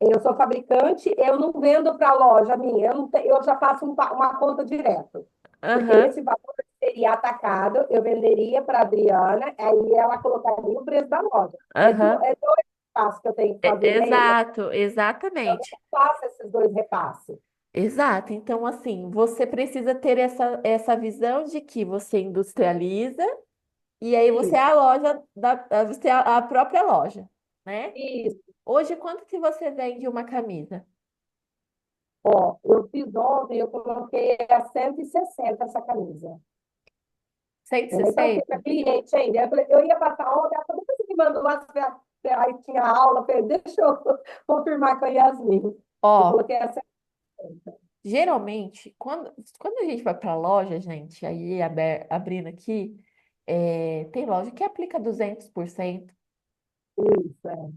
eu sou fabricante, eu não vendo para a loja minha, eu já faço uma conta direto. Porque aham, esse valor seria atacado, eu venderia para a Adriana, aí ela colocaria o preço da loja. aham, É dois repasses que eu tenho que fazer mês, eu exato, exatamente. não faço esses dois repasses. Exato. Então, assim, você precisa ter essa visão de que você industrializa e aí você é Isso, a loja você é a própria loja, né? isso. Hoje, quanto que você vende uma camisa? Ó, eu fiz ontem, eu coloquei a 160 essa camisa. Cento e Eu nem passei para sessenta. cliente ainda. Eu ia passar ontem, ela falou, depois você me mandou lá, aí tinha aula, eu falei, deixa eu confirmar com a Yasmin. Eu Ó, coloquei a 160. geralmente, quando a gente vai para a loja, gente, aí abrindo aqui, tem loja que aplica 200%, Isso, é.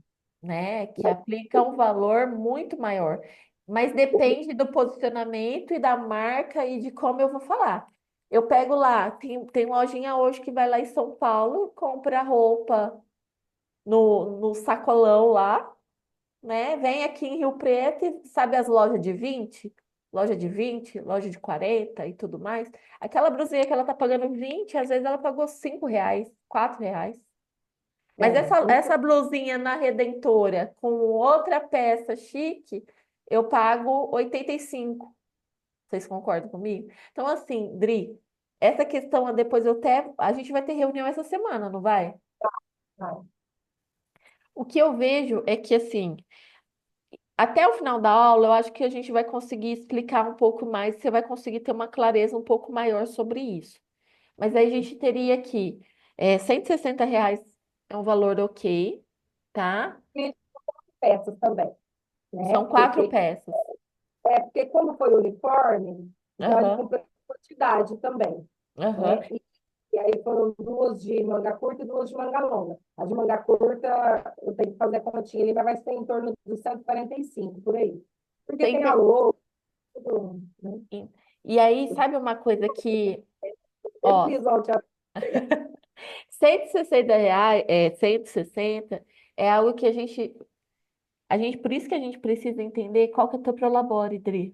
né? Que aplica um valor muito maior. Mas depende do posicionamento e da marca e de como eu vou falar. Eu pego lá, tem lojinha hoje que vai lá em São Paulo, compra roupa no sacolão lá, né? Vem aqui em Rio Preto e sabe as lojas de 20, loja de 20, loja de 40 e tudo mais. Aquela blusinha que ela tá pagando 20, às vezes ela pagou R$ 5, R$ 4. Mas essa blusinha na Redentora com outra peça chique, eu pago 85. Vocês concordam comigo? Então, assim, Dri, essa questão, depois a gente vai ter reunião essa semana, não vai? Não, O que eu vejo é que, assim, até o final da aula, eu acho que a gente vai conseguir explicar um pouco mais, você vai conseguir ter uma clareza um pouco maior sobre isso. Mas aí a gente teria que, R$ 160 é um valor ok, tá? e peças também, né? São quatro Porque peças. É porque como foi uniforme, então ele Aham, comprou quantidade também, aham. né? E aí foram duas de manga curta e duas de manga longa. A de manga curta, eu tenho que fazer a continha ali, mas vai ser em torno de 145 por aí. Porque tem a Cento- logo, tudo, né? E e aí, sabe uma coisa que, Eu ó, fiz ontem, R$ 160, 160 é algo que por isso que a gente precisa entender qual que é o teu prolabore, Dri.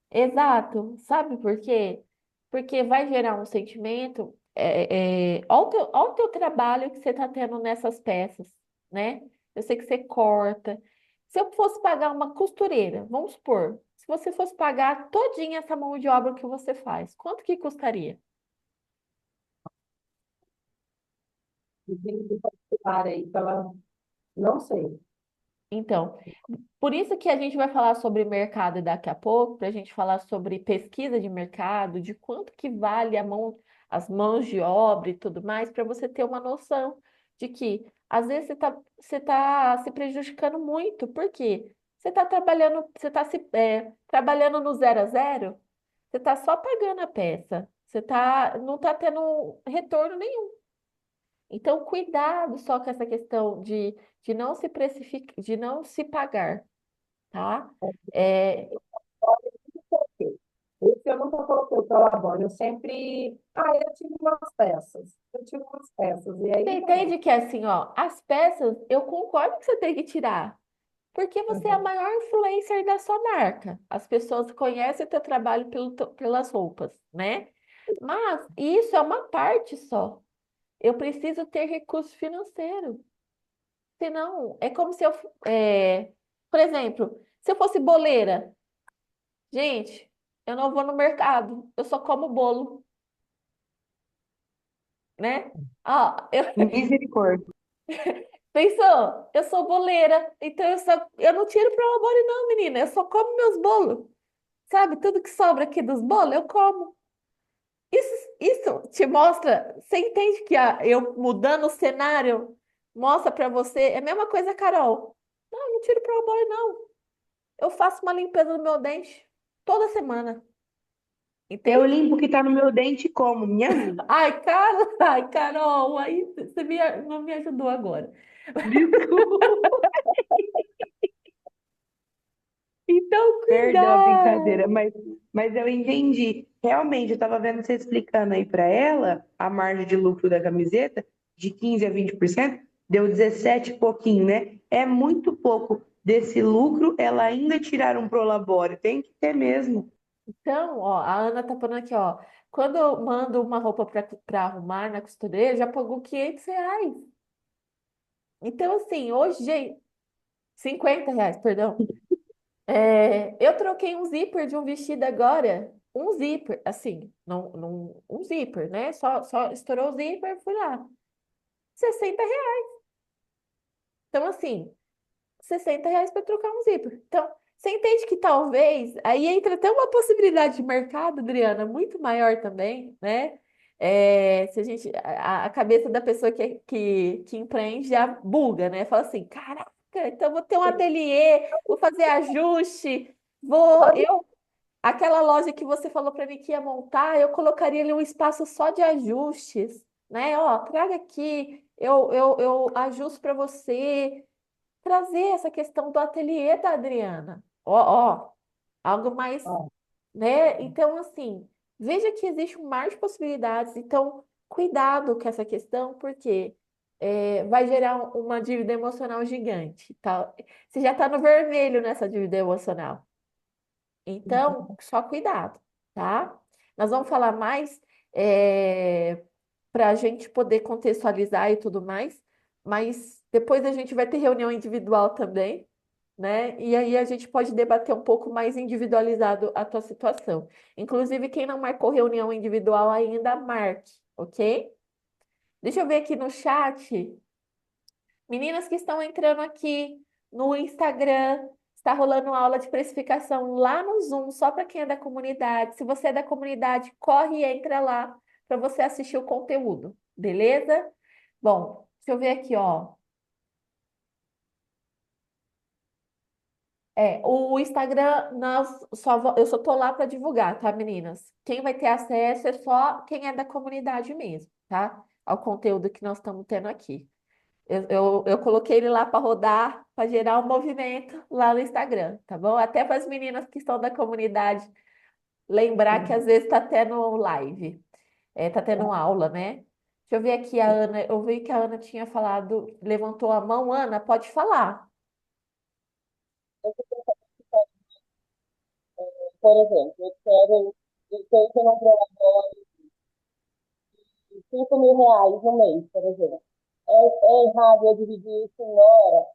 Exato. Sabe por quê? Porque vai gerar um sentimento. Olha o teu trabalho que você está tendo nessas peças, né? Eu sei que você corta. Se eu fosse pagar uma costureira, vamos supor, se você fosse pagar todinha essa mão de obra que você faz, quanto que custaria? para aí, pela, não sei. Então, por isso que a gente vai falar sobre mercado daqui a pouco, para a gente falar sobre pesquisa de mercado, de quanto que vale as mãos de obra e tudo mais, para você ter uma noção de que às vezes você tá se prejudicando muito, porque você está trabalhando no zero a zero, você está só pagando a peça, não está tendo retorno nenhum. Então, cuidado só com essa questão de não se precificar, de não se pagar, tá? É, Esse eu nunca coloquei para labore. Eu sempre. Ah, eu tive umas peças. Eu tive umas peças. E você aí, entende que assim, ó, as peças, eu concordo que você tem que tirar, porque você é a uhum. maior influencer da sua marca. As pessoas conhecem o teu trabalho pelas roupas, né? Mas isso é uma parte só. Eu preciso ter recurso financeiro. Senão, é como se por exemplo, se eu fosse boleira, gente, eu não vou no mercado, eu só como bolo, né? Ah, Misericórdia. pensou? Eu sou boleira, então eu não tiro para labore não, menina, eu só como meus bolos, sabe? Tudo que sobra aqui dos bolos, eu como. Isso te mostra, você entende que eu mudando o cenário mostra para você, é a mesma coisa, Carol. Não, eu não tiro para labore não. Eu faço uma limpeza no meu dente toda semana, Eu entende? limpo o que tá no meu dente como, minha amiga. Ai, Carol, aí você não me ajudou agora. Desculpa. Então, Perdão a brincadeira, cuidado. mas eu entendi. Realmente, eu estava vendo você explicando aí para ela a margem de lucro da camiseta, de 15 a 20%, deu 17 e pouquinho, né? É muito pouco. Desse lucro, ela ainda tirar um prolabore. Tem que ter mesmo. Então, ó, a Ana tá falando aqui, ó. Quando eu mando uma roupa para arrumar na costureira, já pagou R$ 500. Então, assim, hoje, gente, R$ 50, perdão. Eu troquei um zíper de um vestido agora. Um zíper, assim, um zíper, né? Só estourou o zíper, fui lá. R$ 60. Então, assim, R$ 60 para trocar um zíper. Então, você entende que talvez aí entra até uma possibilidade de mercado, Adriana, muito maior também, né? Se a gente, a cabeça da pessoa que empreende já buga, né? Fala assim, caraca, então vou ter um ateliê, vou fazer ajuste, aquela loja que você falou para mim que ia montar, eu colocaria ali um espaço só de ajustes, né? Ó, traga aqui, eu ajusto para você trazer essa questão do ateliê da Adriana. Ó, algo mais, Ó, né? Então, assim, veja que existe um mar de possibilidades. Então, cuidado com essa questão, porque vai gerar uma dívida emocional gigante, tá? Você já está no vermelho nessa dívida emocional. Então, só cuidado, tá? Nós vamos falar mais para a gente poder contextualizar e tudo mais, mas depois a gente vai ter reunião individual também, né? E aí a gente pode debater um pouco mais individualizado a tua situação. Inclusive, quem não marcou reunião individual ainda, marque, ok? Deixa eu ver aqui no chat. Meninas que estão entrando aqui no Instagram, está rolando aula de precificação lá no Zoom, só para quem é da comunidade. Se você é da comunidade, corre e entra lá para você assistir o conteúdo, beleza? Bom, deixa eu ver aqui, ó. O Instagram, eu só tô lá para divulgar, tá, meninas? Quem vai ter acesso é só quem é da comunidade mesmo, tá? Ao conteúdo que nós estamos tendo aqui. Eu coloquei ele lá para rodar, para gerar um movimento lá no Instagram, tá bom? Até para as meninas que estão da comunidade lembrar que às vezes está tendo live, tá tendo aula, né? Deixa eu ver aqui a Ana. Eu vi que a Ana tinha falado, levantou a mão. Ana, pode falar. Por exemplo, eu tenho que não prolabore R$ 5.000 no mês, por exemplo. É errado eu dividir isso em hora,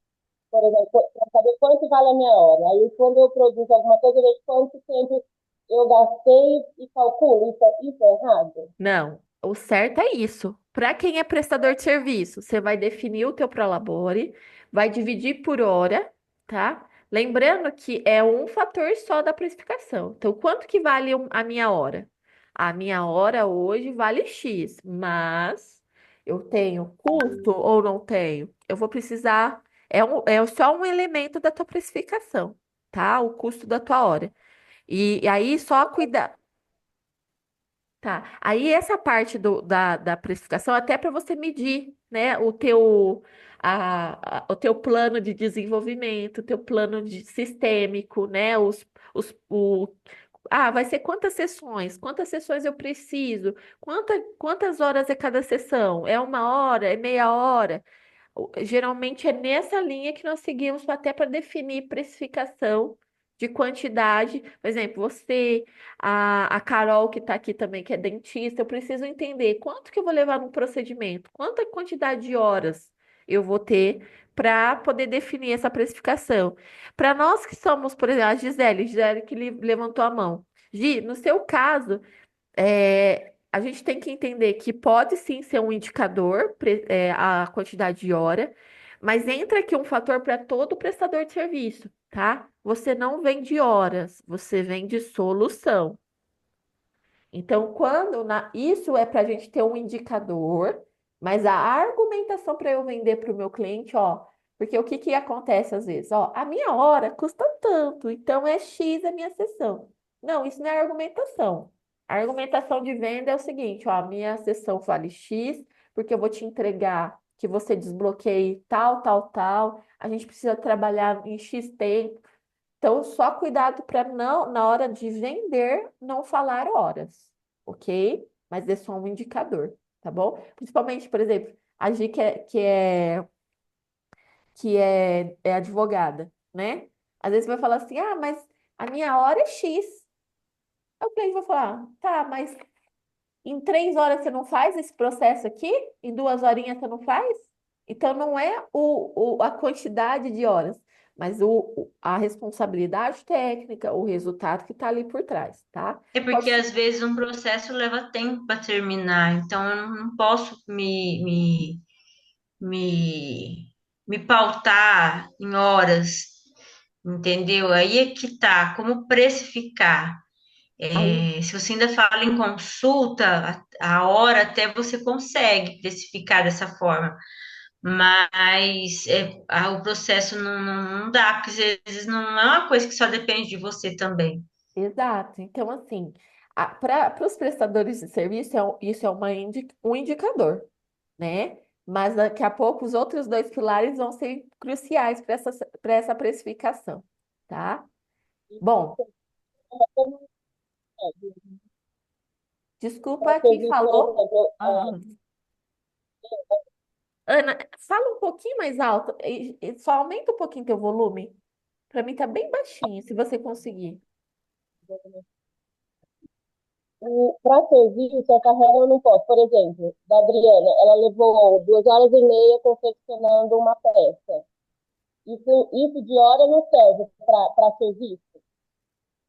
por exemplo, para saber quanto vale a minha hora. Aí, quando eu produzo alguma coisa, eu vejo quanto tempo eu gastei e calculo. Isso é errado? Não, o certo é isso. Para quem é prestador de serviço, você vai definir o teu prolabore, vai dividir por hora, tá? Lembrando que é um fator só da precificação. Então, quanto que vale a minha hora? A minha hora hoje vale X, mas eu tenho custo ou não tenho? Eu vou precisar. É só um elemento da tua precificação, tá? O custo da tua hora. E aí só cuidar. Tá. Aí essa parte da precificação, até para você medir, né, o teu plano de desenvolvimento, o teu plano de sistêmico, né, vai ser quantas sessões eu preciso, quantas horas é cada sessão, é 1 hora, é meia hora, geralmente é nessa linha que nós seguimos até para definir precificação de quantidade. Por exemplo, você, a Carol que está aqui também, que é dentista, eu preciso entender quanto que eu vou levar no procedimento, quanta quantidade de horas eu vou ter para poder definir essa precificação. Para nós que somos, por exemplo, a Gisele que levantou a mão. Gi, no seu caso, a gente tem que entender que pode sim ser um indicador, a quantidade de hora, mas entra aqui um fator para todo prestador de serviço, tá? Você não vende horas, você vende solução. Então, isso é para a gente ter um indicador, mas a argumentação para eu vender para o meu cliente, ó, porque o que que acontece às vezes? Ó, a minha hora custa tanto, então é X a minha sessão. Não, isso não é argumentação. A argumentação de venda é o seguinte, ó, a minha sessão vale X, porque eu vou te entregar que você desbloqueie tal, tal, tal. A gente precisa trabalhar em X tempo. Então, só cuidado para não, na hora de vender, não falar horas, ok? Mas é só um indicador, tá bom? Principalmente, por exemplo, a Gi que é advogada, né? Às vezes vai falar assim, ah, mas a minha hora é X. Aí o cliente vai falar, tá, mas em 3 horas você não faz esse processo aqui? Em 2 horinhas você não faz? Então não é a quantidade de horas, mas a responsabilidade técnica, o resultado que está ali por trás, tá? É Pode porque ser. às vezes um processo leva tempo para terminar, então eu não posso me, me pautar em horas, entendeu? Aí é que tá, como precificar. Aí, Se você ainda fala em consulta, a hora até você consegue precificar dessa forma, mas o processo não dá, porque às vezes não é uma coisa que só depende de você também. exato. Então, assim, para os prestadores de serviço, isso é um indicador, né? Mas daqui a pouco os outros dois pilares vão ser cruciais para essa precificação, tá? Bom, Para desculpa quem serviço, por falou. exemplo, Ah, Ana, fala um pouquinho mais alto e só aumenta um pouquinho teu volume. Para mim tá bem baixinho, se você conseguir. para serviço, a carreira eu não posso. Por exemplo, da Adriana, ela levou 2 horas e meia confeccionando uma peça. Isso de hora não serve para serviço,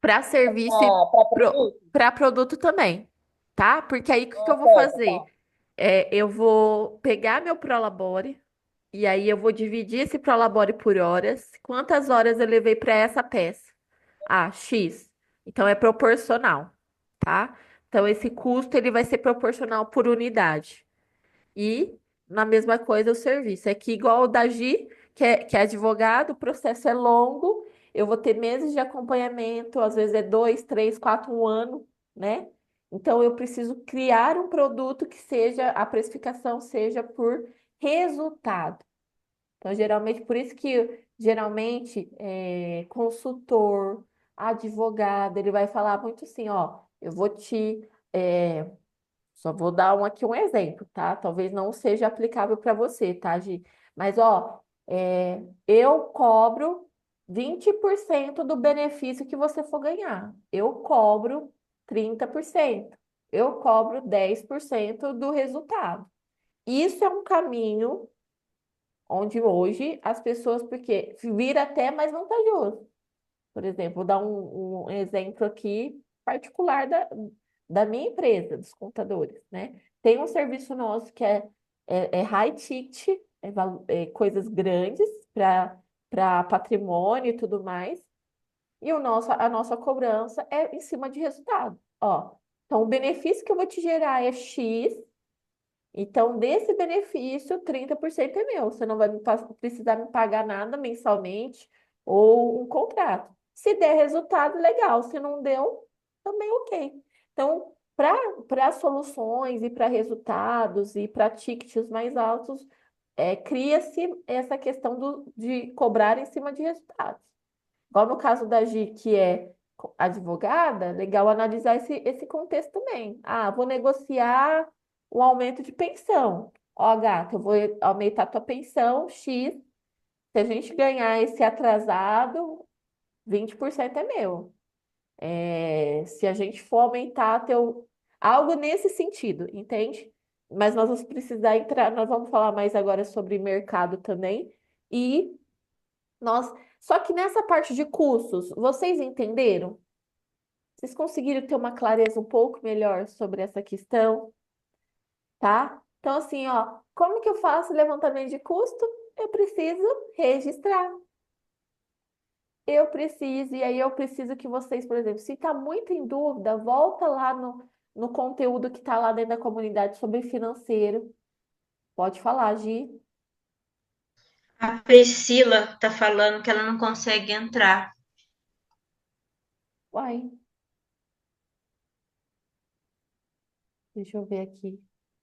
Para serviço e para produto? para produto também, tá? Porque aí o que que Ah, eu vou certo, tá. fazer? Eu vou pegar meu Prolabore e aí eu vou dividir esse Prolabore por horas. Quantas horas eu levei para essa peça? Ah, X. Então é proporcional, tá? Então esse custo ele vai ser proporcional por unidade. E na mesma coisa o serviço. É que igual o da Gi, que é advogado, o processo é longo eu vou ter meses de acompanhamento, às vezes é 2, 3, 4, um ano, né? Então eu preciso criar um produto que seja, a precificação seja por resultado. Então, geralmente, por isso que geralmente consultor, advogado, ele vai falar muito assim, ó, eu vou te, é, só vou dar aqui um exemplo, tá? Talvez não seja aplicável para você, tá, Gi? Mas, ó, eu cobro 20% do benefício que você for ganhar. Eu cobro 30%. Eu cobro 10% do resultado. Isso é um caminho onde hoje as pessoas, porque vira até, mas não tá justo. Por exemplo, vou dar um exemplo aqui particular da minha empresa, dos contadores, né? Tem um serviço nosso que é high ticket, coisas grandes para patrimônio e tudo mais, e a nossa cobrança é em cima de resultado. Ó, então, o benefício que eu vou te gerar é X, então, desse benefício, 30% é meu. Você não vai precisar me pagar nada mensalmente ou um contrato. Se der resultado, legal. Se não deu, também ok. Então, para soluções e para resultados e para tickets mais altos, cria-se essa questão de cobrar em cima de resultados. Igual no caso da Gi, que é advogada, legal analisar esse contexto também. Ah, vou negociar o aumento de pensão. Ó, gata, eu vou aumentar a tua pensão X. Se a gente ganhar esse atrasado, 20% é meu. Se a gente for aumentar teu... Algo nesse sentido, entende? Mas nós vamos precisar entrar, nós vamos falar mais agora sobre mercado também. E nós... Só que nessa parte de custos, vocês entenderam? Vocês conseguiram ter uma clareza um pouco melhor sobre essa questão, tá? Então, assim, ó, como que eu faço levantamento de custo? Eu preciso registrar. Eu preciso, e aí eu preciso que vocês, por exemplo, se está muito em dúvida, volta lá no conteúdo que está lá dentro da comunidade sobre financeiro. Pode falar, Gi. A Priscila tá falando que ela não consegue entrar. Uai, deixa eu ver aqui.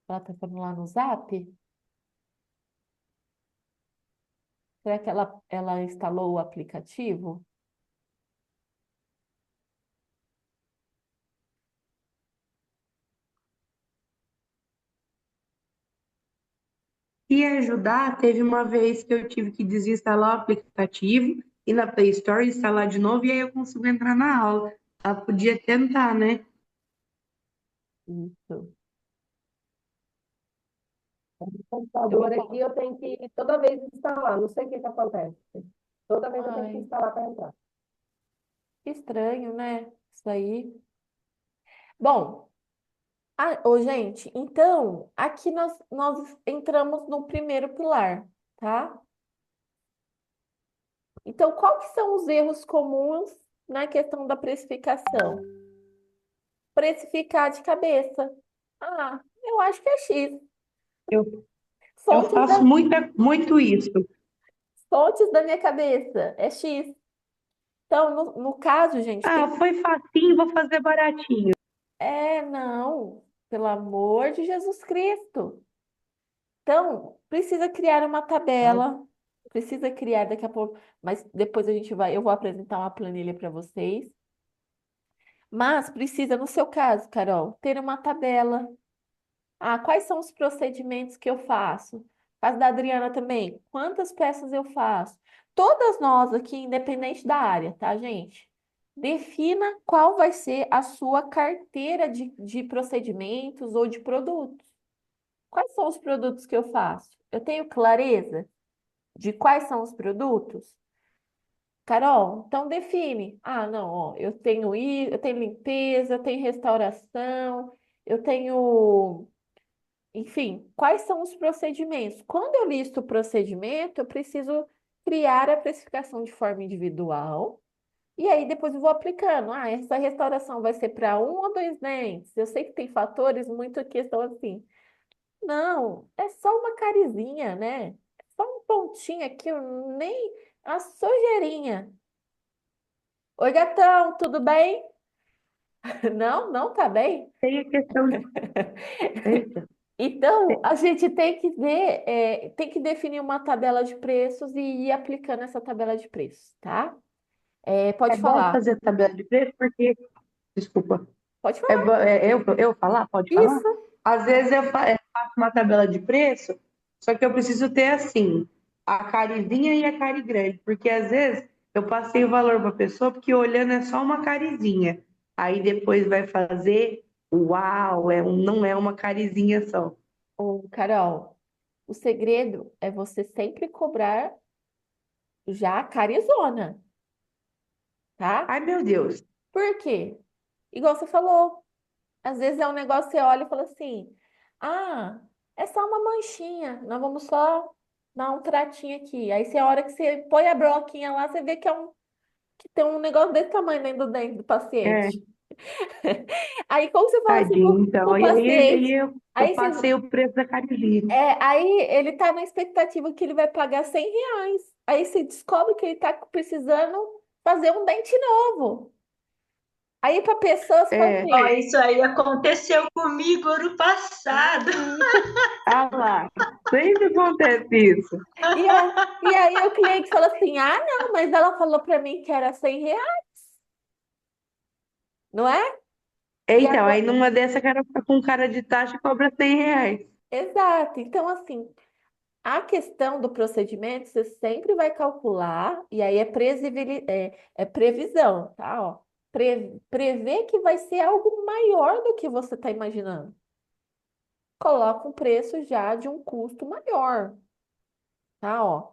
Ela tá falando lá no Zap? Será que ela instalou o aplicativo? E ajudar, teve uma vez que eu tive que desinstalar o aplicativo e na Play Store instalar de novo e aí eu consigo entrar na aula. Ela podia tentar, né? Isso. O Eu computador vou aqui falar. eu tenho que toda vez instalar, não sei o que que acontece. Toda vez eu tenho que Ai, instalar para entrar. que estranho, né? Isso aí. Bom, ô, gente, então, aqui nós entramos no primeiro pilar, tá? Então, quais que são os erros comuns na questão da precificação? Precificar de cabeça. Ah, eu acho que é X. Eu, eu Fontes faço da, muito isso. fontes da minha cabeça, é X. Então, no caso, gente, Ah, tem. foi facinho, vou fazer baratinho. Não, pelo amor de Jesus Cristo. Então, precisa criar uma tabela, precisa criar daqui a pouco, mas depois eu vou apresentar uma planilha para vocês. Mas precisa, no seu caso, Carol, ter uma tabela. Ah, quais são os procedimentos que eu faço? Caso da Adriana também, quantas peças eu faço? Todas nós aqui, independente da área, tá, gente? Defina qual vai ser a sua carteira de procedimentos ou de produtos. Quais são os produtos que eu faço? Eu tenho clareza de quais são os produtos? Carol, então define. Ah, não, ó, eu tenho limpeza, eu tenho restauração, eu tenho, enfim, quais são os procedimentos? Quando eu listo o procedimento, eu preciso criar a precificação de forma individual. E aí depois eu vou aplicando. Ah, essa restauração vai ser para um ou dois dentes. Eu sei que tem fatores, muito questão assim. Não, é só uma carizinha, né? É só um pontinho aqui, nem a sujeirinha. Oi, gatão, tudo bem? Não, não tá bem? Tem a questão de. Eita, Então, a gente tem que ver, tem que definir uma tabela de preços e ir aplicando essa tabela de preços, tá? é Pode bom falar, fazer tabela de preço porque. Desculpa. pode falar. Eu falar? Pode falar? Isso. Às vezes eu faço uma tabela de preço, só que eu preciso ter assim, a carizinha e a cari grande, porque às vezes eu passei o valor para a pessoa porque olhando é só uma carizinha. Aí depois vai fazer, uau, não é uma carizinha só. Ô, Carol, o segredo é você sempre cobrar já a carizona, tá? Ai, meu Deus. Por quê? Igual você falou, às vezes é um negócio que você olha e fala assim: ah, é só uma manchinha, nós vamos só dar um tratinho aqui. Aí você, a hora que você põe a broquinha lá, você vê que tem um negócio desse tamanho dentro do dente do É, paciente. Aí, como você fala assim tadinho. Então, pro aí paciente? eu Aí, você, passei o preço da carizinha. aí ele tá na expectativa que ele vai pagar R$ 100. Aí você descobre que ele tá precisando fazer um dente novo. Aí, para pessoa, você fala É, Ó, assim. isso aí aconteceu comigo ano passado. "Hum." ah lá, sempre acontece isso. E aí o cliente fala assim: ah, não, mas ela falou para mim que era R$ 100, não é? E Então, aí agora? numa dessa, o cara fica com cara de taxa e cobra R$ 100. Exato. Então, assim, a questão do procedimento, você sempre vai calcular, e aí é previsão, tá? Ó, prever que vai ser algo maior do que você está imaginando. Coloca um preço já de um custo maior, tá? Ó.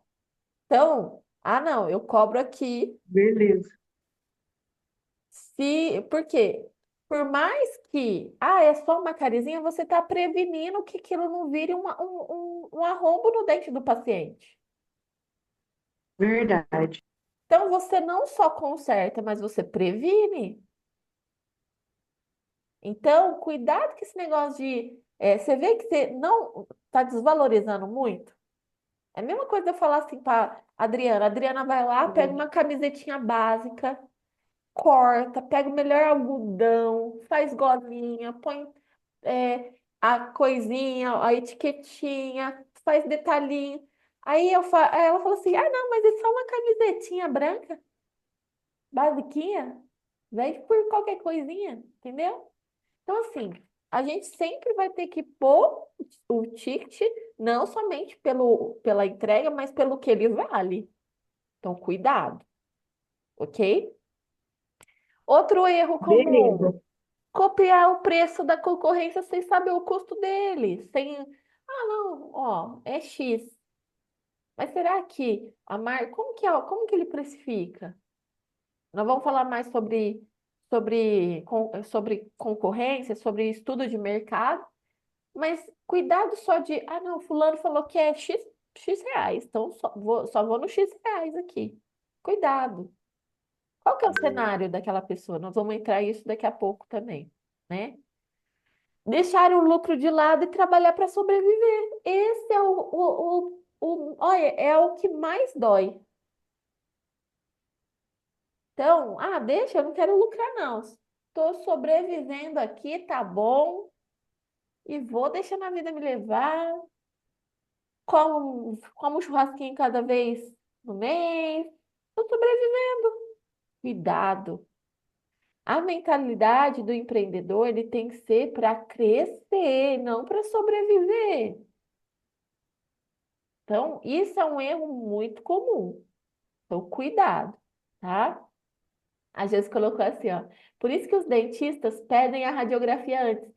Então, ah, não, eu cobro aqui. Beleza. Por quê? Por mais que, é só uma carizinha, você está prevenindo que aquilo não vire um arrombo no dente do paciente. Verdade. Então, você não só conserta, mas você previne. Então, cuidado com esse negócio de. Você vê que você não está desvalorizando muito? É a mesma coisa de eu falar assim para Adriana. A Adriana vai lá, pega uma camisetinha básica, corta, pega o melhor algodão, faz golinha, põe a coisinha, a etiquetinha, faz detalhinho. Aí ela falou assim: ah, não, mas é só uma camisetinha branca, basiquinha, vende por qualquer coisinha, entendeu? Então, assim, a gente sempre vai ter que pôr o ticket, não somente pela entrega, mas pelo que ele vale. Então, cuidado, ok? Outro erro comum. Beleza. Copiar o preço da concorrência sem saber o custo dele. Não, ó, é X. Mas será que a marca, como que ele precifica? Nós vamos falar mais sobre concorrência, sobre estudo de mercado, mas cuidado só de, não, fulano falou que é X reais, então só vou no X reais aqui. Cuidado. Qual que é o cenário daquela pessoa? Nós vamos entrar isso daqui a pouco também, né? Deixar o lucro de lado e trabalhar para sobreviver. Esse é olha, é o que mais dói. Então, deixa, eu não quero lucrar, não. Estou sobrevivendo aqui, tá bom, e vou deixando a vida me levar. Como um churrasquinho cada vez no mês. Estou sobrevivendo. Cuidado. A mentalidade do empreendedor, ele tem que ser para crescer, não para sobreviver. Então, isso é um erro muito comum. Então, cuidado, tá? A gente colocou assim, ó. Por isso que os dentistas pedem a radiografia antes.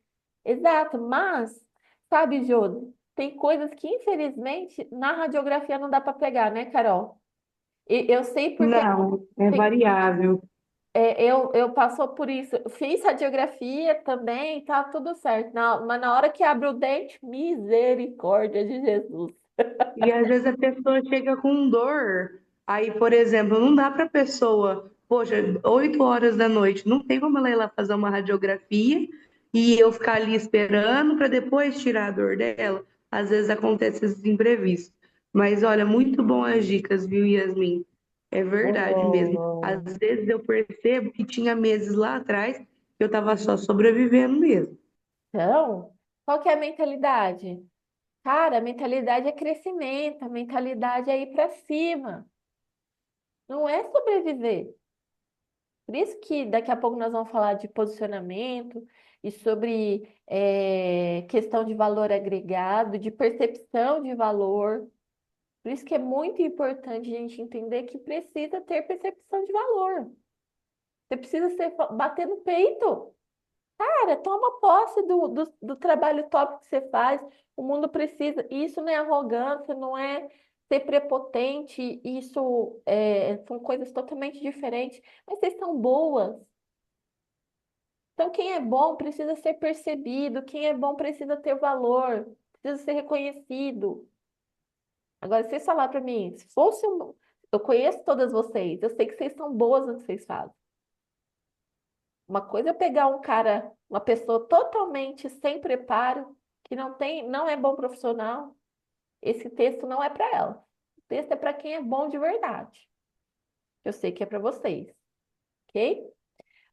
Exato, mas, sabe, Jô, tem coisas que, infelizmente, na radiografia não dá para pegar, né, Carol? E eu sei porque Não, é tem- variável. eu passou por isso. Fiz radiografia também, tá tudo certo. Não, mas na hora que abre o dente, misericórdia de Jesus. E às vezes a pessoa chega com dor. Aí, por exemplo, não dá para a pessoa, poxa, 8 horas da noite, não tem como ela ir lá fazer uma radiografia e eu ficar ali esperando para depois tirar a dor dela. Às vezes acontece esses imprevistos. Mas olha, muito bom as dicas, viu, Yasmin? É verdade mesmo. Às Hum, vezes eu percebo que tinha meses lá atrás que eu estava só sobrevivendo mesmo. Então, qual que é a mentalidade? Cara, a mentalidade é crescimento, a mentalidade é ir para cima, não é sobreviver. Por isso que daqui a pouco nós vamos falar de posicionamento e sobre questão de valor agregado, de percepção de valor. Por isso que é muito importante a gente entender que precisa ter percepção de valor. Você precisa bater no peito. Cara, toma posse do trabalho top que você faz. O mundo precisa. Isso não é arrogância, não é ser prepotente. Isso são coisas totalmente diferentes. Mas vocês são boas. Então, quem é bom precisa ser percebido. Quem é bom precisa ter valor. Precisa ser reconhecido. Agora, se vocês falar para mim, se fosse um... Eu conheço todas vocês. Eu sei que vocês são boas no que vocês fazem. Uma coisa é pegar um cara, uma pessoa totalmente sem preparo, que não tem, não é bom profissional. Esse texto não é para ela. O texto é para quem é bom de verdade. Eu sei que é para vocês, ok?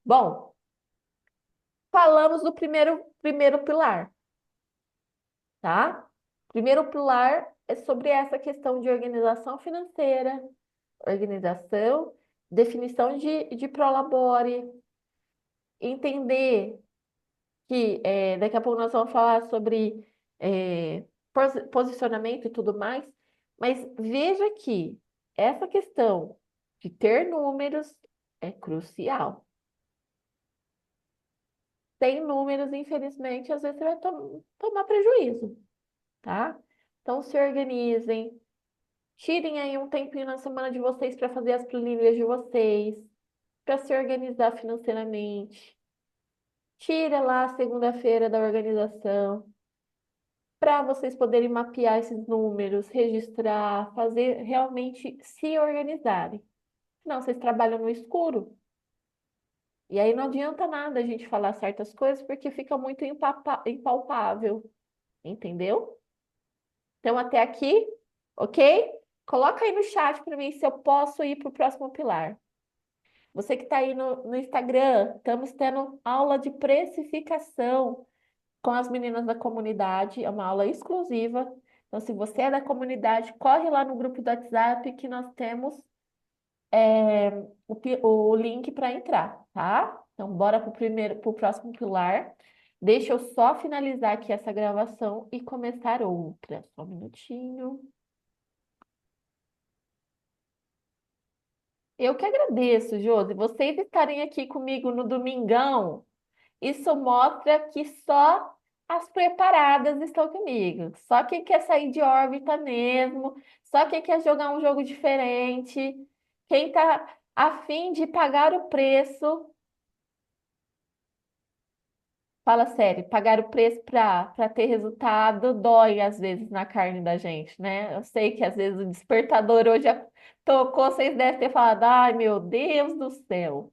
Bom, falamos do primeiro pilar, tá? Primeiro pilar é sobre essa questão de organização financeira, organização, definição de prolabore, entender que daqui a pouco nós vamos falar sobre posicionamento e tudo mais, mas veja que essa questão de ter números é crucial. Sem números, infelizmente, às vezes você vai tomar prejuízo, tá? Então se organizem, tirem aí um tempinho na semana de vocês para fazer as planilhas de vocês, para se organizar financeiramente. Tira lá a segunda-feira da organização, para vocês poderem mapear esses números, registrar, fazer realmente se organizarem. Não, vocês trabalham no escuro. E aí não adianta nada a gente falar certas coisas porque fica muito impalpável, entendeu? Então, até aqui, ok? Coloca aí no chat para mim se eu posso ir para o próximo pilar. Você que está aí no Instagram, estamos tendo aula de precificação com as meninas da comunidade, é uma aula exclusiva. Então, se você é da comunidade, corre lá no grupo do WhatsApp que nós temos o link para entrar, tá? Então, bora pro próximo pilar. Deixa eu só finalizar aqui essa gravação e começar outra. Só um minutinho. Eu que agradeço, Josi, vocês estarem aqui comigo no domingão. Isso mostra que só as preparadas estão comigo. Só quem quer sair de órbita mesmo, só quem quer jogar um jogo diferente, quem está a fim de pagar o preço, fala sério, pagar o preço para ter resultado dói às vezes na carne da gente, né? Eu sei que às vezes o despertador hoje tocou, vocês devem ter falado, ai meu Deus do céu.